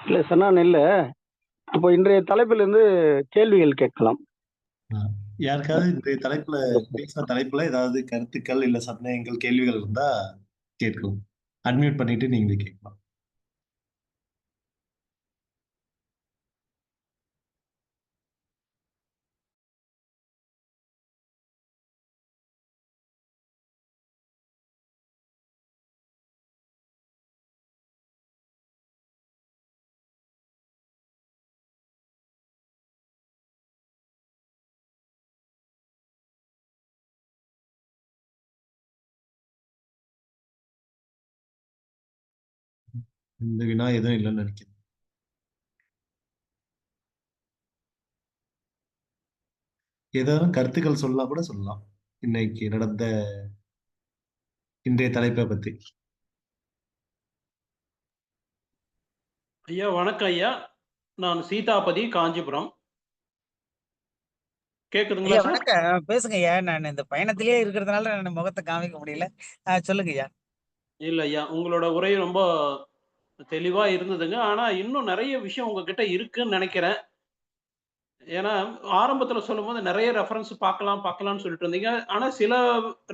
இல்ல சன்னான் இல்ல. அப்போ இன்றைய தலைப்பிலிருந்து கேள்விகள் கேட்கலாம். யாருக்காவது இன்றைய தலைப்புல பேசின தலைப்புல ஏதாவது கருத்துக்கள் இல்ல சந்தேகங்கள், கேள்விகள் இருந்தா கேட்கலாம். அன்மியூட் பண்ணிட்டு நீங்க கேட்கலாம். இந்த வினா எதுவும் இல்லைன்னு நினைக்கிறேன். ஏதாவது கருத்துக்கள் சொல்லலாம் கூட சொல்லலாம். இன்னைக்கு நடந்த இன்றைய தலைப்பை பத்தி. ஐயா வணக்கம் ஐயா. நான் சீதாபதி, காஞ்சிபுரம். கேக்குதுங்களா ஐயா சார்? வணக்கம். பேசுங்க ஐயா. நான் இந்த பயணத்திலேயே இருக்கிறதுனால நான் முகத்தை காமிக்க முடியல. சொல்லுங்க ஐயா. இல்ல ஐயா, உங்களோட உரை ரொம்ப தெளிவா இருந்ததுங்க. ஆனா இன்னும் நிறைய விஷயம் உங்ககிட்ட இருக்குன்னு நினைக்கிறேன். ஏன்னா ஆரம்பத்துல சொல்லும்போது நிறைய ரெஃபரன்ஸ் பார்க்கலாம்னு சொல்லிட்டு இருந்தீங்க. ஆனா சில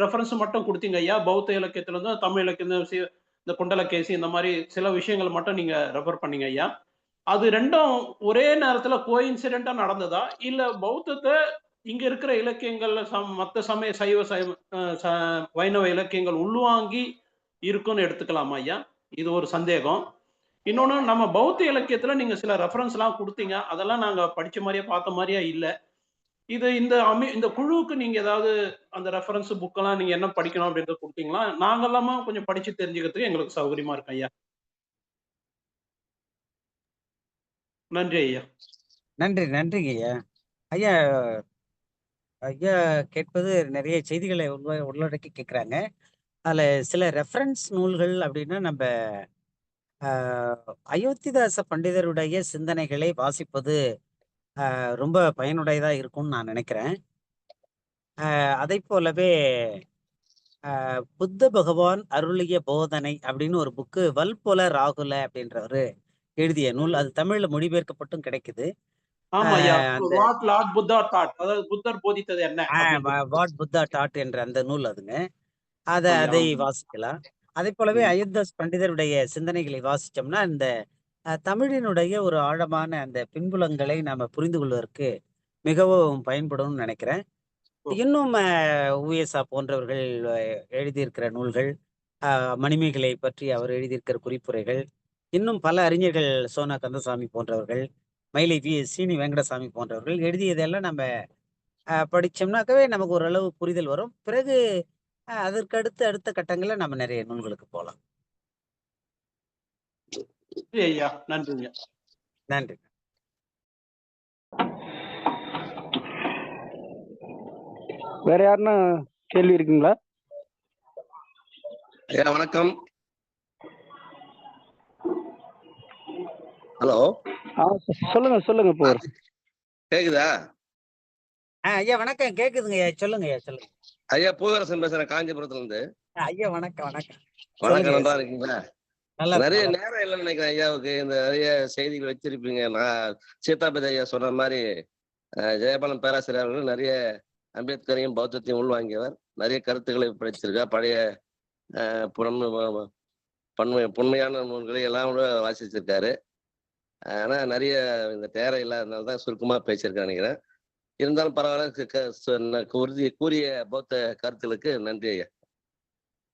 ரெஃபரன்ஸ் மட்டும் கொடுத்தீங்க ஐயா. பௌத்த இலக்கியத்துல இருந்து, தமிழ் இலக்கியம், இந்த குண்டலகேசி இந்த மாதிரி சில விஷயங்கள் மட்டும் நீங்க ரெஃபர் பண்ணீங்க ஐயா. அது 2ம் ஒரே நேரத்துல கோஇன்சிடென்ட்டா நடந்ததா? இல்ல பௌத்தத்த இங்க இருக்கிற இலக்கியங்கள்ல மத்த சமய வைணவ இலக்கியங்கள் உள்வாங்கி இருக்குன்னு எடுத்துக்கலாமா ஐயா? இது ஒரு சந்தேகம். இன்னொன்னு, நம்ம பௌத்த இலக்கியத்துல நீங்க சில ரெஃபரன்ஸ்லாம் குடுத்தீங்க. அதெல்லாம் நாங்க படிச்ச மாரியே, பார்த்த மாரியே இல்ல. இந்த குழுவுக்கு நீங்க ஏதாவது அந்த ரெஃபரன்ஸ் புக்கெல்லாம் நீங்க என்ன படிக்கணும் அப்படின்றத குடுத்தீங்களா? நாங்கல்லாமா கொஞ்சம் படிச்சு தெரிஞ்சுக்கிறதுக்கு எங்களுக்கு சௌகரியமா இருக்கும் ஐயா. நன்றி ஐயா. நன்றி, நன்றிங்க ஐயா. ஐயா ஐயா கேட்பது நிறைய செய்திகளை உள்ளடக்கி கேட்குறாங்க. அதுல சில ரெஃபரன்ஸ் நூல்கள் அப்படின்னா நம்ம அயோத்திதாச பண்டிதருடைய சிந்தனைகளை வாசிப்பது ரொம்ப பயனுடையதா இருக்கும்னு நான் நினைக்கிறேன். அதைப் போலவே புத்த பகவான் அருளிய போதனை அப்படின்னு ஒரு புக்கு வல்பொல ராகுல அப்படின்றவரு எழுதிய நூல். அது தமிழ்ல மொழிபெயர்க்கப்பட்டும் கிடைக்குது. ஆமா ஐயா. அந்த வாட் லார்ட் புத்தா டாட், அதாவது புத்தர் போதித்தது என்ன அப்படின்றது. வாட் புத்தா டாட் என்ற அந்த நூல் அதுங்க. ஐயா, அதை வாசிக்கலாம். அதை போலவே ம். அயோத்திதாஸ் பண்டிதருடைய சிந்தனைகளை வாசிச்சோம்னா இந்த தமிழினுடைய ஒரு ஆழமான அந்த பின்புலங்களை நாம புரிந்து கொள்வதற்கு மிகவும் பயன்படும்னு நினைக்கிறேன். ஓ. இன்னும் உயசா போன்றவர்கள் எழுதியிருக்கிற நூல்கள், மணிமேகலை பற்றி அவர் எழுதியிருக்கிற குறிப்புரைகள், இன்னும் பல அறிஞர்கள் சோனா கந்தசாமி போன்றவர்கள், மயிலை சீனி வெங்கடசாமி போன்றவர்கள் எழுதியதெல்லாம் நம்ம படிச்சோம்னாக்கவே நமக்கு ஓரளவு புரிதல் வரும். பிறகு அதற்கு அடுத்த கட்டங்கள்ல நம்ம நிறைய நூல்களுக்கு போகலாம். சரி ஐயா, நன்றிங்க. நன்றி. வேற யாருன்னா கேள்வி இருக்குங்களா? ஐயா வணக்கம். ஹலோ, சொல்லுங்க இப்போ. கேக்குதா? ஐயா வணக்கம், கேக்குதுங்க ஐயா, சொல்லுங்க ஐயா, சொல்லுங்க. ஐயா பூவரசன் பேசுறேன், காஞ்சிபுரத்துல இருந்து. ஐயா வணக்கம். வணக்கம், சொல்லுங்க நல்லா ஐயா. இருக்கீங்களா? நல்லா நிறைய இருக்கு. நேரம் இல்லைன்னு நினைக்கிறேன் ஐயாவுக்கு. இந்த நிறைய செய்திகள் வச்சிருப்பீங்க. நான் சீதாபதி ஐயா சொன்ன மாதிரி ஜெயபாலன் பேராசிரியர் அவர்கள் நிறைய அம்பேத்கரையும் பௌத்தத்தையும் உள்வாங்கியவர். நிறைய கருத்துக்களை படிச்சிருக்கார். பழைய புண்மையான நூல்களை எல்லாம் கூட வாசிச்சிருக்காரு. ஆனா நிறைய இந்த தேரை இல்லாதனால தான் சுருக்கமா பேசியிருக்கேன் நினைக்கிறேன். இருந்தாலும் பரவாயில்ல, கூறிய பௌத்த கருத்துக்களுக்கு நன்றி ஐயா.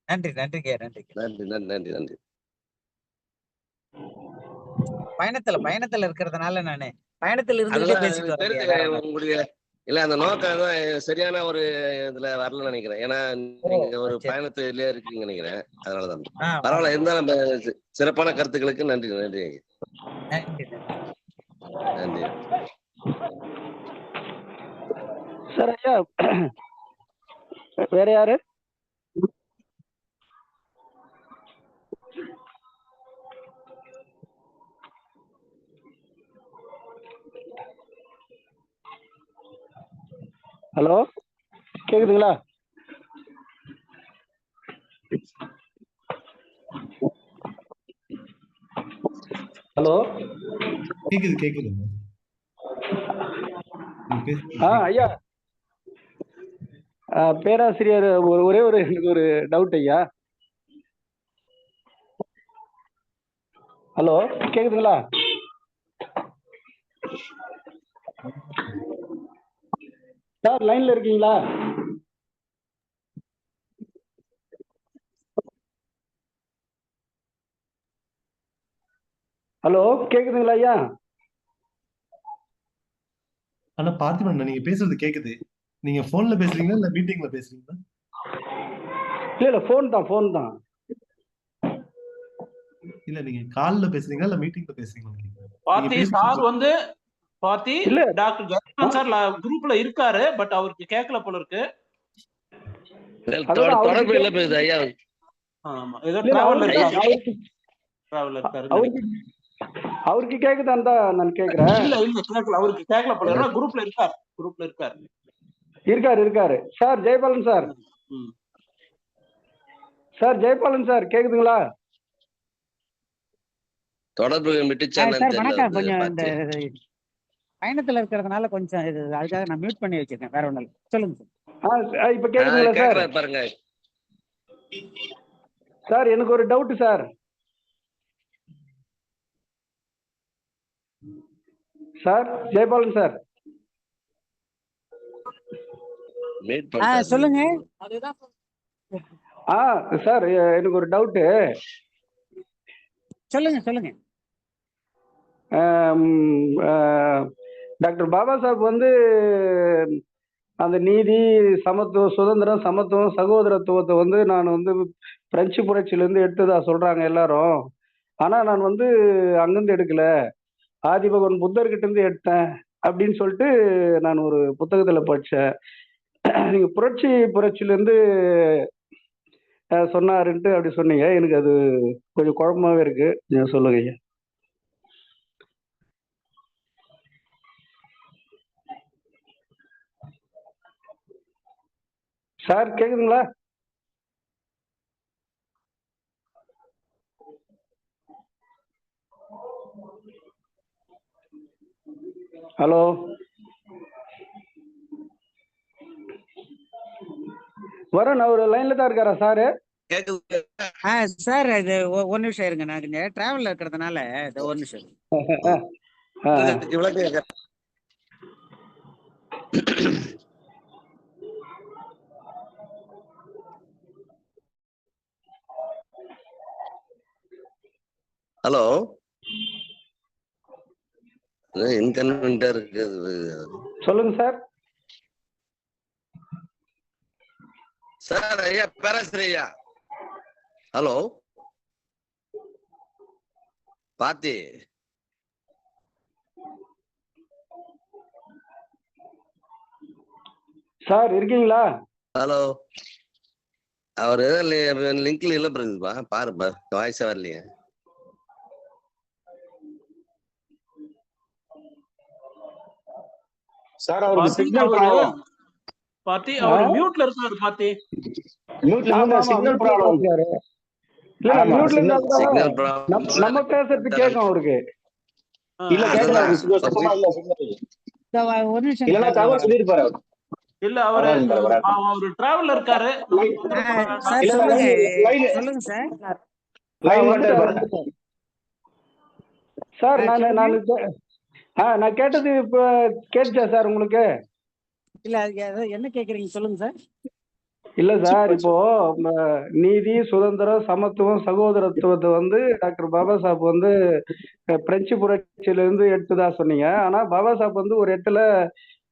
நன்றிங்க. நன்றி நன்றி நன்றி நன்றி. பயணத்துல இருக்கிறதுனால நானு பயணத்துல இருந்துகிட்டே அதுதான் பேசிட்டு எனக்கு வரேன். தெரியுது உங்களுடைய இல்ல அந்த நோக்கம் தான் சரியான ஒரு இதுல வரலன்னு நினைக்கிறேன். ஏன்னா நீங்க ஒரு பயணத்திலே இருக்கீங்க நினைக்கிறேன். அதனாலதான் பரவாயில்ல. இருந்தாலும் சிறப்பான கருத்துக்களுக்கு நன்றி நன்றி நன்றி. சார் ஐயா வேற யாரு? ஹலோ, கேக்குதுங்களா? ஹலோ, கேக்குது. ஐயா பேராசிரியர், ஒரே ஒரு டவுட் ஐயா. ஹலோ, கேக்குதுங்களா? சார் லைன்ல இருக்கீங்களா? ஹலோ, கேக்குதுங்களா ஐயா? ஆனா பார்த்திபன், நீங்க பேசுறது கேக்குது. நீங்க போன்ல பேசுறீங்களா இல்ல மீட்டிங்ல பேசுறீங்களா? இல்ல போன் தான். இல்ல நீங்க கால்ல பேசுறீங்களா இல்ல மீட்டிங்ல பேசுறீங்களா? பார்த்தி சார் வந்து இல்ல டாக்டர் ஜெயபாலன் சார் குரூப்ல இருக்காரு. பட் அவருக்கு கேட்கல போல இருக்கு. தொடர்பு இல்ல பேசுது ஐயா. ஆமா, ஏதோ டிராவல்ல இருக்காரு. அவருக்கு கேக்குதான் தான் நான் கேக்குறேன். இல்ல கேட்கல, அவருக்கு கேட்கல போல. குரூப்ல இருக்காரு. இருக்காரு. Sir Jayabalan sir. Sir Jayabalan sir, கேக்குதுங்களா? தொடர்பு வணக்கம். கொஞ்சம் இந்த பயணத்துல இருக்கிறதுனால கொஞ்சம் அதுக்காக நான் மியூட் பண்ணி வச்சிருக்கேன். வேற ஒண்ணும் இல்ல, சொல்லுங்க சார். இப்ப கேக்குதுங்களா சார்? பாருங்க சார், எனக்கு ஒரு டவுட் சார். Sir Jayabalan sir. சொல்லுங்க. சார், எனக்கு ஒரு டவுட். சொல்லுங்க. டாக்டர் பாபா சாஹிப் வந்து அந்த நீதி, சமத்துவம், சுதந்திரம், சமத்துவம், சகோதரத்துவத்தை வந்து நான் வந்து பிரெஞ்சு புரட்சியிலேருந்து எடுத்ததா சொல்றாங்க எல்லாரும். ஆனா நான் வந்து அங்கிருந்து எடுக்கல, ஆதிபகவன் புத்தர்கிட்ட இருந்து எடுத்தேன் அப்படின்னு சொல்லிட்டு நான் ஒரு புத்தகத்துல படிச்சேன். நீங்க புரட்சியிலிருந்து சொன்னாருன்ட்டு அப்படி சொன்னீங்க. எனக்கு அது கொஞ்சம் குழப்பமாவே இருக்கு. சொல்லுங்க ஐயா. சார் கேக்குதுங்களா? ஹலோ, வரேன். அவர் லைன்ல தான் இருக்காரா சாரு? சார் இது ஒரு நிமிஷம் இருங்க, நான் இங்க டிராவல்ல இருக்கிறதுனால ஒரு நிமிஷம். ஹலோ, இன்கன்வீனியன்ட்டா இருக்கு. சொல்லுங்க சார். சார் ஐயா, பேராசிரியர் ஐயா. ஹலோ பாத்தி, சார் இருக்கீங்களா? ஹலோ. அவர் லிங்க்ல இல்ல பிரதீபா, பாருப்பா, வாய்ஸா வரலையே. சார் அவருக்கு சிக்னல் ப்ராப்ளம். பாத்தி அவர் மியூட்ல இருக்காரு. பாத்தி மியூட்ல சிக்னல் ப்ராப்ளம். இல்ல மியூட்ல இருந்தா சிக்னல் ப்ராப்ளம். நம்ம பேசுறது கேட்கும் அவருக்கு. இல்ல கேட்கல, அவருக்கு சுத்தமா இல்ல சிக்னல். ஒரு நிமிஷம் இல்லனா தகவல் சொல்லிருப்பாரு அவர். இல்ல அவரு டிராவல்ல இருக்காரு. சார் சொல்லுங்க சார். சார் நான் கேட்டது இப்ப கேட்டுச்சா சார் உங்களுக்கு? இல்ல என்ன கேக்குறீங்க சொல்லுங்க சார். இல்ல சார், இப்போ நீதி, சுதந்திரம், சமத்துவம், சகோதரத்துவத்தை வந்து டாக்டர் பாபா சாஹிப் வந்து பிரெஞ்சு புரட்சியில இருந்து எடுத்ததா சொன்னீங்க. ஆனா பாபா சாஹிப் வந்து ஒரு இடத்துல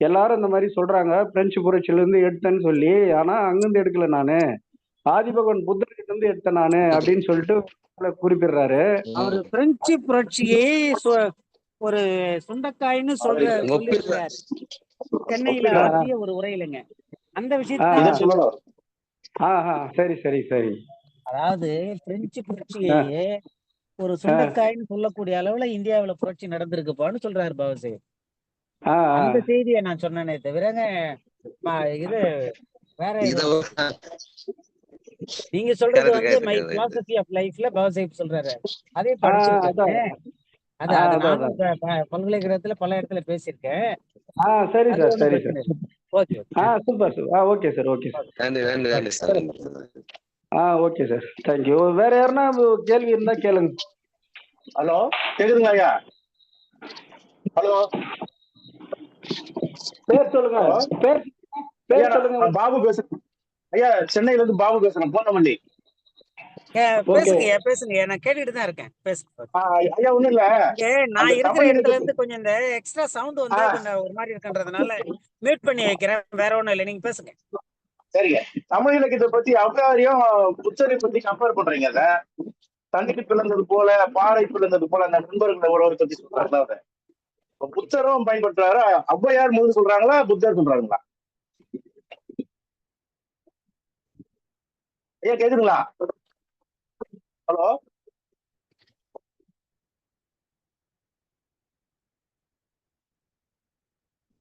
எல்லாரும் இந்த மாதிரி சொல்றாங்க பிரெஞ்சு புரட்சியில இருந்து எடுத்தேன்னு சொல்லி, ஆனா அங்கிருந்து எடுக்கல, நானு ஆதிபகவான் புத்தர்கிட்ட இருந்து எடுத்தேன் நானு அப்படின்னு சொல்லிட்டு குறிப்பிடுறாரு. அவரு பிரெஞ்சு புரட்சியே ஒரு சுண்டக்காய்னு சொல்லிருக்கிறார் சென்னையில ஆற்றிய ஒரு உரையிலங்க. அந்த விஷயத்த சரி சரி சரி. அதாவது பிரெஞ்சு புரட்சியே ஒரு சுண்டக்காய்னு சொல்லக்கூடிய அளவுல இந்தியாவுல புரட்சி நடந்திருக்குப்பான்னு சொல்றாரு பாபா சாஹிப். அந்த செய்தியை நான் சொன்னேனே தவிரங்க இது வேற நீங்க சொல்றது வந்து மை பிலாசபி ஆஃப் லைஃப்ல பாபா சாஹிப் சொல்றாரு. அதே படிச்சிருக்கேன். அது நானும் பல்கலைக்கழகத்துல பல இடத்துல பேசியிருக்கேன். சரி சார், சரி sir. Okay super sir. Okay sir, okay sir. Okay sir, thank you. வேற யாருன்னா கேள்வி இருந்தா கேளுங்க. ஹலோ, கேக்குதுங்களா ஐயா? ஹலோ, பேர் சொல்லுங்க. பேர் சொல்லுங்க. பாபு பேசுறேன் ஐயா, சென்னையில இருந்து பாபு பேசுறேன், போனமல்லி. பேசுங்க, நான் கேட்டுட்டு தான் இருக்கேன். பேசுங்க ஐயா. ஒண்ணும் இல்ல, நான் இருக்கிற இடத்துல இருந்து கொஞ்சம் இந்த எக்ஸ்ட்ரா சவுண்ட் வந்து கொஞ்சம் ஒரு மாதிரி இருக்குன்றதுனால மியூட் பண்ணி வைக்கிறேன். வேற ஒண்ணும் இல்லை, நீங்க பேசுங்க. சரிங்க. தமிழ் இலக்கியத்தை பத்தி அவ்வையாரையும் புத்தரை பத்தி கம்பேர் பண்றீங்க. அத தண்ணிக்கு பிளந்தது போல, பாறை பிளந்தது போல அந்த நண்பர்களை உறவை பத்தி சொல்றாங்களா? அவரை புத்தரும் பயன்படுத்துறாரு. ஔவையார் முதல் சொல்றாங்களா, புத்தர் சொல்றாங்களா? ஐயா கேக்குதுங்களா? Hello,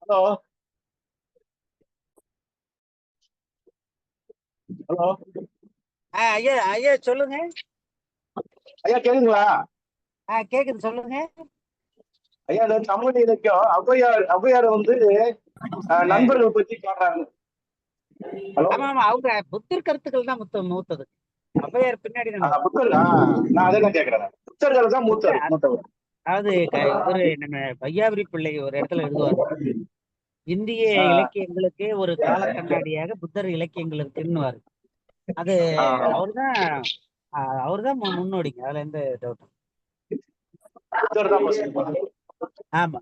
hello, hello. ஐயா சொல்லுங்க. ஐயா கேக்குதுங்களா? கேக்குது, சொல்லுங்க. ஐயா, தமிழ் இலக்கியம் ஔவையார் வந்து நண்பர்கள் பத்தி பாடுறாங்க. ஆமா அவங்க புத்தர் கருத்துக்கள் தான் மூத்தது. ஔவையார் பின்னாடி தான். புத்தர், நான் அதை தான் கேக்குறேன். புத்தர்கள் தான் மூத்தவர். அதாவது இவரு நம்ம பையாபுரி பிள்ளை ஒரு இடத்துல எழுதுவாரு, இந்திய இலக்கியங்களுக்கே ஒரு கால கண்ணாடியாக புத்தர் இலக்கியங்கள் இருக்குன்னுவாரு. அது அவர்தான் முன்னோடிங்க, அதுல எந்த டவுட்டும். ஆமா,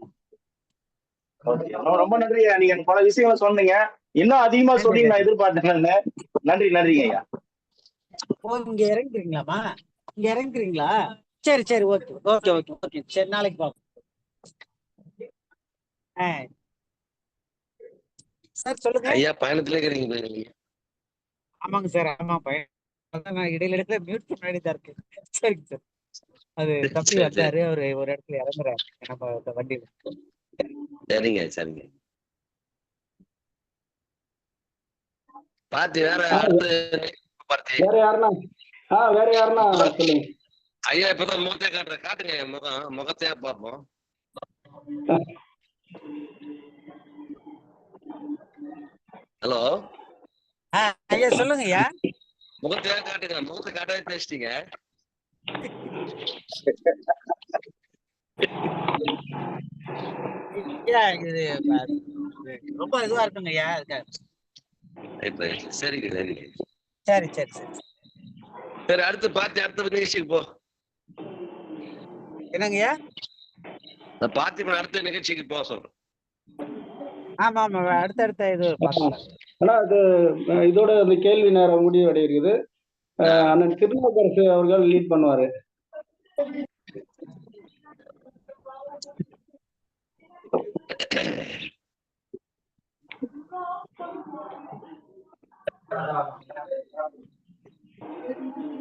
ரொம்ப நன்றி. நீங்க பல விஷயங்களை சொன்னீங்க, இன்னும் அதிகமா சொல்லி நான் எதிர்பார்த்தேன். நன்றிங்க ஐயா. இங்க இறங்குறீங்களாமா? இங்க இறங்குறீங்களா? சரி சரி, ஓகே ஓகே ஓகே ஓகே, சரி, நாளைக்கு பார்ப்போம். சார் சொல்லுங்க. ஐயா பயணத்துல இருக்கிறீங்க. ஆமாங்க சார், ஆமா பையன். அதான் நான் இடையில மியூட் பண்ண வேண்டியதா இருக்கு. சரிங்க சார். அது தம்பி சரி சரி வந்தாரு, அவரு ஒரு இடத்துல இறங்குறாரு நம்ம வண்டியில. சரிங்க சரிங்க. பார்த்தி வேற ஆ, அடுத்து பார்த்தி. வேற யாருன்னா வேற யாருன்னா சொல்லுங்க. ஐயா இப்பதான் முகத்தை காட்டுங்க முகத்தையா பார்ப்போம். ஹலோ ஐயா சொல்லுங்க ஐயா. முகத்தையா காட்டுங்க. முகத்தை காட்டவே பேசிட்டீங்க. ஐயா இது ரொம்ப இதுவா இருக்குங்க ஐயா. சரிங்க சரிங்க. சரி சரி சரி சரி அடுத்து பார்த்தி அடுத்த நிகழ்ச்சிக்கு போ. என்னங்கய்யா? பார்த்திபன் அடுத்த நிகழ்ச்சிக்கு போக சொல்றேன். ஆமா ஆமா, அடுத்தடுத்த இது பார்க்கலாம். ஆனா அது இதோட அந்த கேள்வி நேரம் முடிவடைகிறது. அண்ணன் திருநாவுக்கரசு அவர்கள் லீட் பண்ணுவாரு.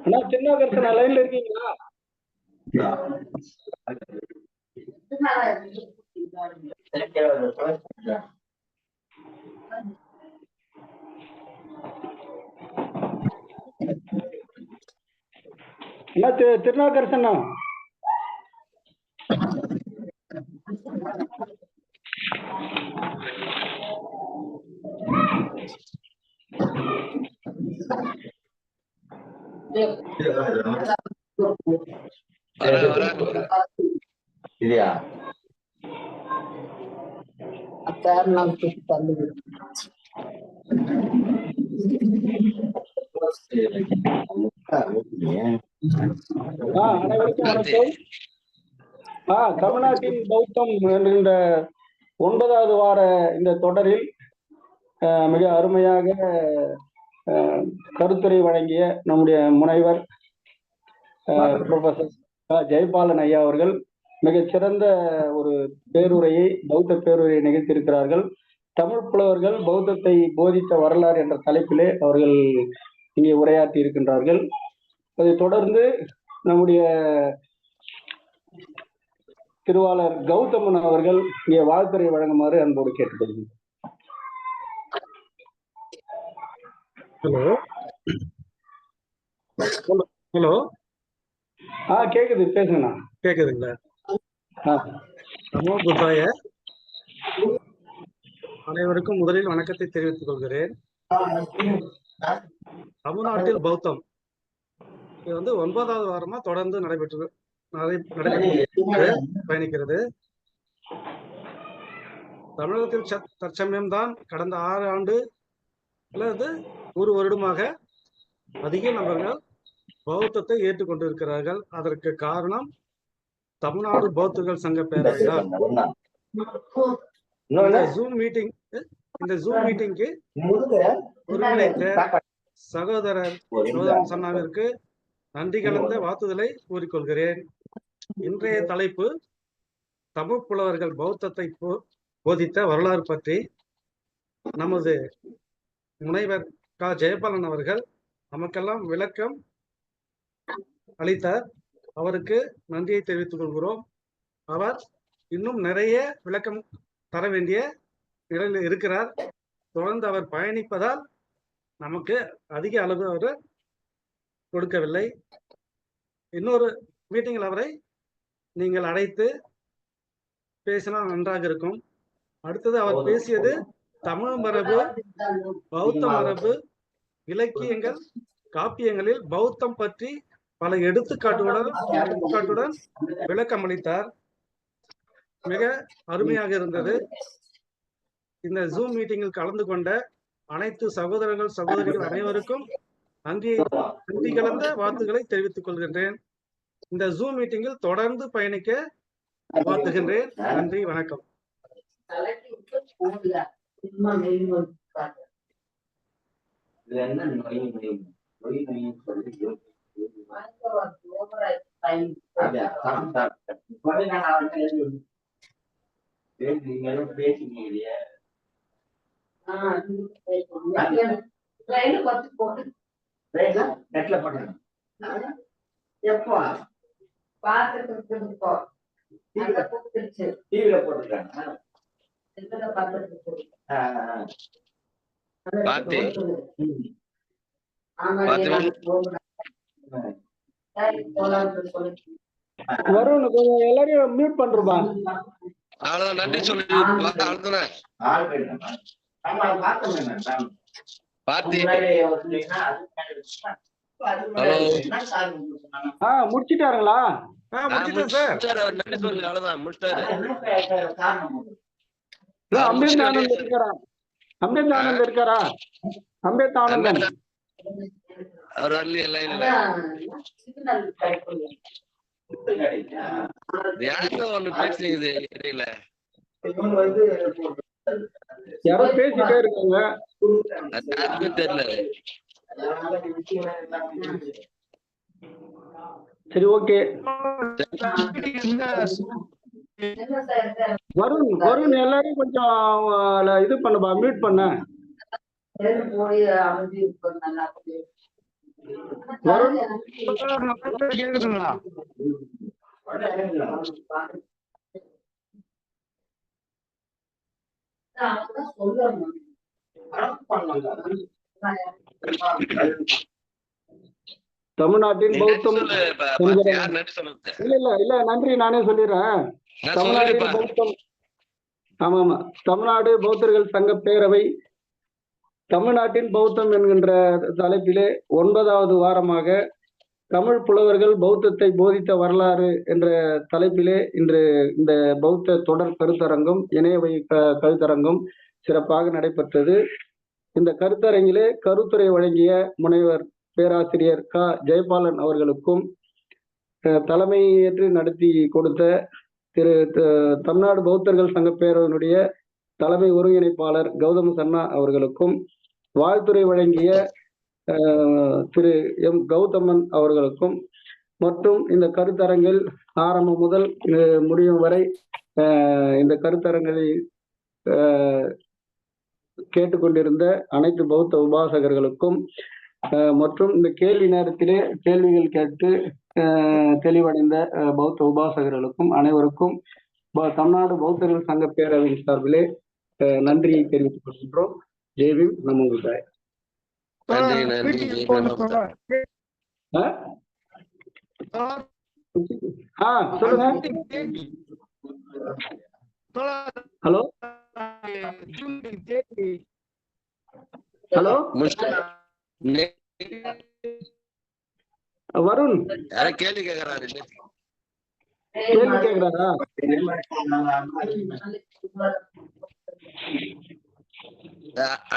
அண்ணா திருநாவுக்கரசு லைன்ல இருக்கீங்களா? அண்ணா திருநாவுக்கரசண்ணா. இல்லையா அனைவருக்கும் வணக்கம். தமிழ்நாட்டின் பௌத்தம் என்கின்ற 9வது வார இந்த தொடரில் மிக அருமையாக கருத்துரை வழங்கிய நம்முடைய முனைவர் புரொஃபசர் ஜெயபாலன் ஐயா அவர்கள் மிகச்சிறந்த ஒரு பேருரையை பௌத்த பேருரையை நிகழ்த்தியிருக்கிறார்கள். தமிழ் புலவர்கள் பௌத்தத்தை போதித்த வரலாறு என்ற தலைப்பிலே அவர்கள் இங்கே உரையாற்றி இருக்கின்றார்கள். அதை தொடர்ந்து நம்முடைய திருவாளர் கௌதமன் அவர்கள் இங்கே வாழ்த்துறை வழங்குமாறு அன்போடு கேட்டுக்கொள்கிறேன். ஹலோ ஹலோ கேக்குது, பேசுங்கண்ணா. கேக்குதுங்களா? நமோ புத்தாய. அனைவருக்கும் முதலில் வணக்கத்தை தெரிவித்துக் கொள்கிறேன். தமிழ்நாட்டில் பௌத்தம் இது 9வது வாரமா தொடர்ந்து நடைபெற்று பயணிக்கிறது. தமிழகத்தில் தற்சமயம்தான் கடந்த 6 ஆண்டு அல்லது 1 வருடமாக அதிக நபர்கள் பௌத்தத்தை ஏற்றுக்கொண்டிருக்கிறார்கள். அதற்கு காரணம் தமிழ்நாடு பௌத்தர்கள் சங்க பேரவை தான். இந்த ஜூம் மீட்டிங்க்கு ஒருங்கிணைத்த சகோதரர் சன்னாவிற்கு நன்றி கலந்த வாழ்த்துதலை கூறிக்கொள்கிறேன். இன்றைய தலைப்பு தமிழ் புலவர்கள் பௌத்தத்தை போதித்த வரலாறு பற்றி நமது முனைவர் ஜெயபாலன் அவர்கள் நமக்கெல்லாம் விளக்கம் அளித்தார். அவருக்கு நன்றியை தெரிவித்துக் கொள்கிறோம். அவர் இன்னும் நிறைய விளக்கம் தர வேண்டிய நிலையில் இருக்கிறார். தொடர்ந்து அவர் பயணிப்பதால் நமக்கு அதிக அளவு அவர் கொடுக்கவில்லை. இன்னொரு மீட்டிங்கில் அவரை நீங்கள் அழைத்து பேசினால் நன்றாக இருக்கும். அடுத்தது அவர் பேசியது தமிழ் மரபு, பௌத்த மரபு, இலக்கியங்கள், காப்பியங்களில் பௌத்தம் பற்றி பல எடுத்துக்காட்டுடன் விளக்கம் அளித்தார். மிக அருமையாக இருந்தது. இந்த ஜூம் மீட்டிங்கில் கலந்து கொண்ட அனைத்து சகோதரர்கள் சகோதரிகள் அனைவருக்கும் நன்றி கலந்த வாழ்த்துக்களை தெரிவித்துக் கொள்கின்றேன். இந்த ஜூம் மீட்டிங்கில் தொடர்ந்து பயணிக்க வாழ்த்துகின்றேன். நன்றி, வணக்கம். நெட்ல பண்ணுங்க. எப்போ டிவில போட்டுருக்காங்க. பார்த்தி பார்த்திபன் வருண் கொஞ்சம் எல்லாரையும் மியூட் பண்றப்பா. அவ்வளவுதான், நன்றி சொல்லி அவ்வளவுதானே. பார்த்தி ஹலோ முடிச்சிட்டாருங்களா? முடிச்சிட்டேன் சார். முடிச்சாரு, அவர் நன்றி சொல்லி அவ்வளவுதான் முடிச்சிட்டாரு. அம்பேத் ஆனந்த் இருக்காரா? அம்பேத் ஆனந்த் இருக்காரா? அம்பேத் ஆனந்தன் அவர் வரலையே லைன்ல. யாருமே ஒண்ணு பேசுறீங்க இடையில. யாரோ பேசிட்டே இருக்காங்க. அது யாருமே தெரியல. சரி, ஓகே. வருண் எல்லாரையும் கொஞ்சம் இது பண்ணுப்பா, மியூட் பண்ண. வருண் கேக்குதுங்களா? தமிழ்நாட்டின் பௌத்தம் யார் நன்றி சொல்லுங்க. இல்ல நன்றி நானே சொல்லிடுறேன். தமிழ்நாட்டின் பௌத்தம், ஆமா, தமிழ்நாடு பௌத்தர்கள் சங்க பேரவை தமிழ்நாட்டின் பௌத்தம் என்கின்ற தலைப்பிலே 9வது வாரமாக தமிழ் புலவர்கள் பௌத்தத்தை போதித்த வரலாறு என்ற தலைப்பிலே இன்று இந்த பௌத்த தொடர் கருத்தரங்கம், இணைய வழி கருத்தரங்கம் சிறப்பாக நடைபெற்றது. இந்த கருத்தரங்கிலே கருத்துரை வழங்கிய முனைவர் பேராசிரியர் க. ஜெயபாலன் அவர்களுக்கும், தலைமையேற்று நடத்தி கொடுத்த திரு தமிழ்நாடு பௌத்தர்கள் சங்க பேரவையினுடைய தலைமை ஒருங்கிணைப்பாளர் கௌதம சன்னா அவர்களுக்கும், வாழ்த்துரை வழங்கிய திரு எம். கௌதமன் அவர்களுக்கும், மற்றும் இந்த கருத்தரங்கில் ஆரம்பம் முதல் முடியும் வரை இந்த கருத்தரங்களை கேட்டுக்கொண்டிருந்த அனைத்து பௌத்த உபாசகர்களுக்கும், மற்றும் இந்த கேள்வி நேரத்திலே கேள்விகள் கேட்டு தெளிவடைந்த பௌத்த உபாசகர்களுக்கும் அனைவருக்கும் தமிழ்நாடு பௌத்தர்கள் சங்க பேரவையின் சார்பிலே நன்றியை தெரிவித்துக் கொள்கின்றோம். ஜெய்பீம், நமோ புத்தாய. சொல்லுங்க. ஹலோ ஹலோ வருண் கேள்வி கேக்குறாரு. கேள்வி கேக்குறாரா?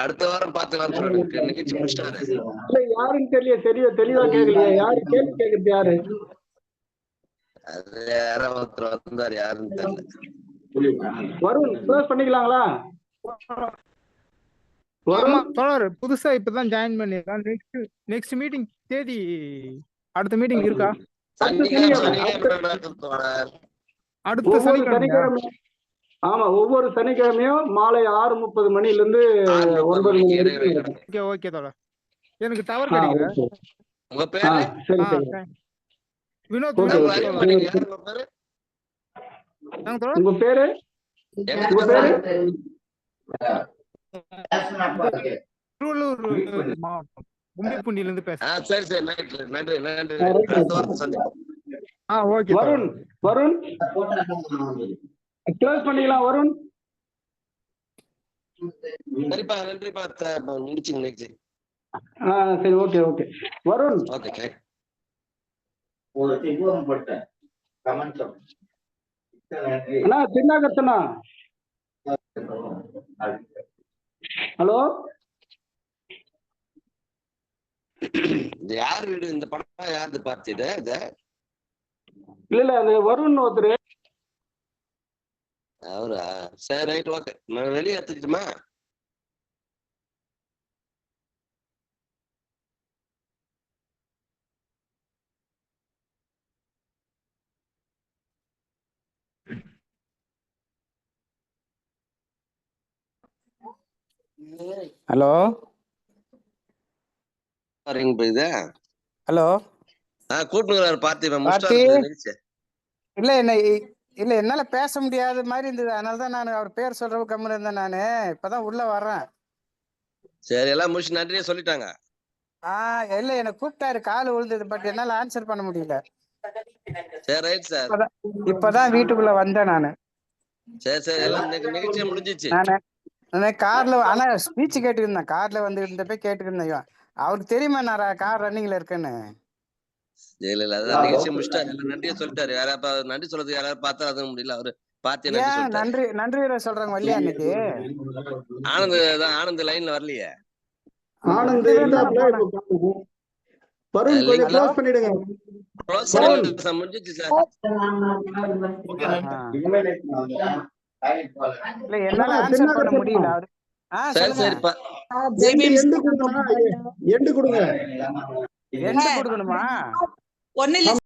அடுத்த வாரம் பாத்துக்கலாம் சொல்லுங்க. நிகழ்ச்சி முடிச்சிட்டாரு. இல்ல யாருன்னு தெளிவா கேட்கலையே. யாரு கேள்வி கேக்குறது? யாரு? அது யாரோ ஒருத்தர் வந்தாரு, யாருன்னு தெரியல. வருண் க்ளோஸ் பண்ணிக்கலாங்களா? புதுசா இப்பதான் ஜாயின் பண்ணிருக்கான். நெக்ஸ்ட் மீட்டிங் தேதி, அடுத்த மீட்டிங் இருக்கா? அடுத்த சனிக்கிழமை. ஆமா, ஒவ்வொரு சனிக்கிழமையும் மாலை 6:30 மணிலிருந்து 9 மணி வரைக்கும். ஓகே தோழர், எனக்கு டவர் கிடைக்கல. உங்க பேரு? சரி சரி. வினோத். உங்க பேரு? உங்க பேரு? திருவள்ளூர் மாவட்டம் கும்பிப்பூண்டியில இருந்து பேசுறேன். சரி சரி, நன்றி நன்றி. அடுத்த வாரம் சந்திப்போம். ஓகே வருண் க்ளோஸ் பண்ணிக்கலாம். வருண் சரிப்பா, நன்றிப்பா. முடிச்சுங்க நெக்ஸ்ட். சரி, ஓகே ஓகே. வருண் ஓகே. அண்ணா, சின்னாகத்தனா. ஹலோ, யார் வீடு? இந்த படம் யாரு பார்த்தது? இல்ல அந்த வருண் ஒருத்தர். அவரா? சரி, ரைட், ஓகே. நான் வெளியே எடுத்துக்கிட்டுமா? ஹலோ ரிங் போகுது. ஹலோ கூப்பிட்டுங்கிறாரு பார்த்திபன் பார்த்தி முடிச்சிட்டாரு நிகழ்ச்சி. இல்ல என்னால பேச முடியாத மாதிரி இருந்தது, அதனாலதான் நான் அவர் பேர் சொல்றவு கம்முன்னு இருந்தேன். நானு இப்பதான் உள்ள வர்றேன். சரி எல்லாம் முடிச்சு நன்றியே சொல்லிட்டாங்க. இல்ல என்ன கூப்பிட்டாரு, கால் விழுந்தது, பட் என்னால ஆன்சர் பண்ண முடியல. சரி ரைட் சார். இப்பதான் வீட்டுக்குள்ள வந்தேன் நானு. சரி எல்லாம் நிகழ்ச்சியே முடிஞ்சிச்சு. நானு கார்ல, ஆனா ஸ்பீச் கேட்டுட்டு இருந்தேன், கார்ல வந்து இருந்தப்ப கேட்டுட்டு இருந்தேன். அவருக்கு தெரியுமா நான் கார் ரன்னிங்ல இருக்கேன்னு? இல்ல அதான் நிகழ்ச்சி முடிச்சிட்டாரு, நன்றியே சொல்லிட்டாரு. யாராவது நன்றி சொல்றது யாராவது பார்த்தா அதுவும் முடியல, அவரு பார்த்தியா நன்றி சொல்லிட்டாரு. நன்றி சொல்றாங்க இல்லையா இன்னைக்கு? ஆனந்த் லைன்ல வரலையே. ஆனந்த் வருண் கொஞ்சம் க்ளோஸ் பண்ணிடுங்க. முடிஞ்சிச்சு சார். இல்ல என்னால ஆன்சர் பண்ண முடியல. அவரு சரிப்பா எண்டு கொடுங்க. எண்டு கொடுக்கணுமா? ஒண்ணு இல்ல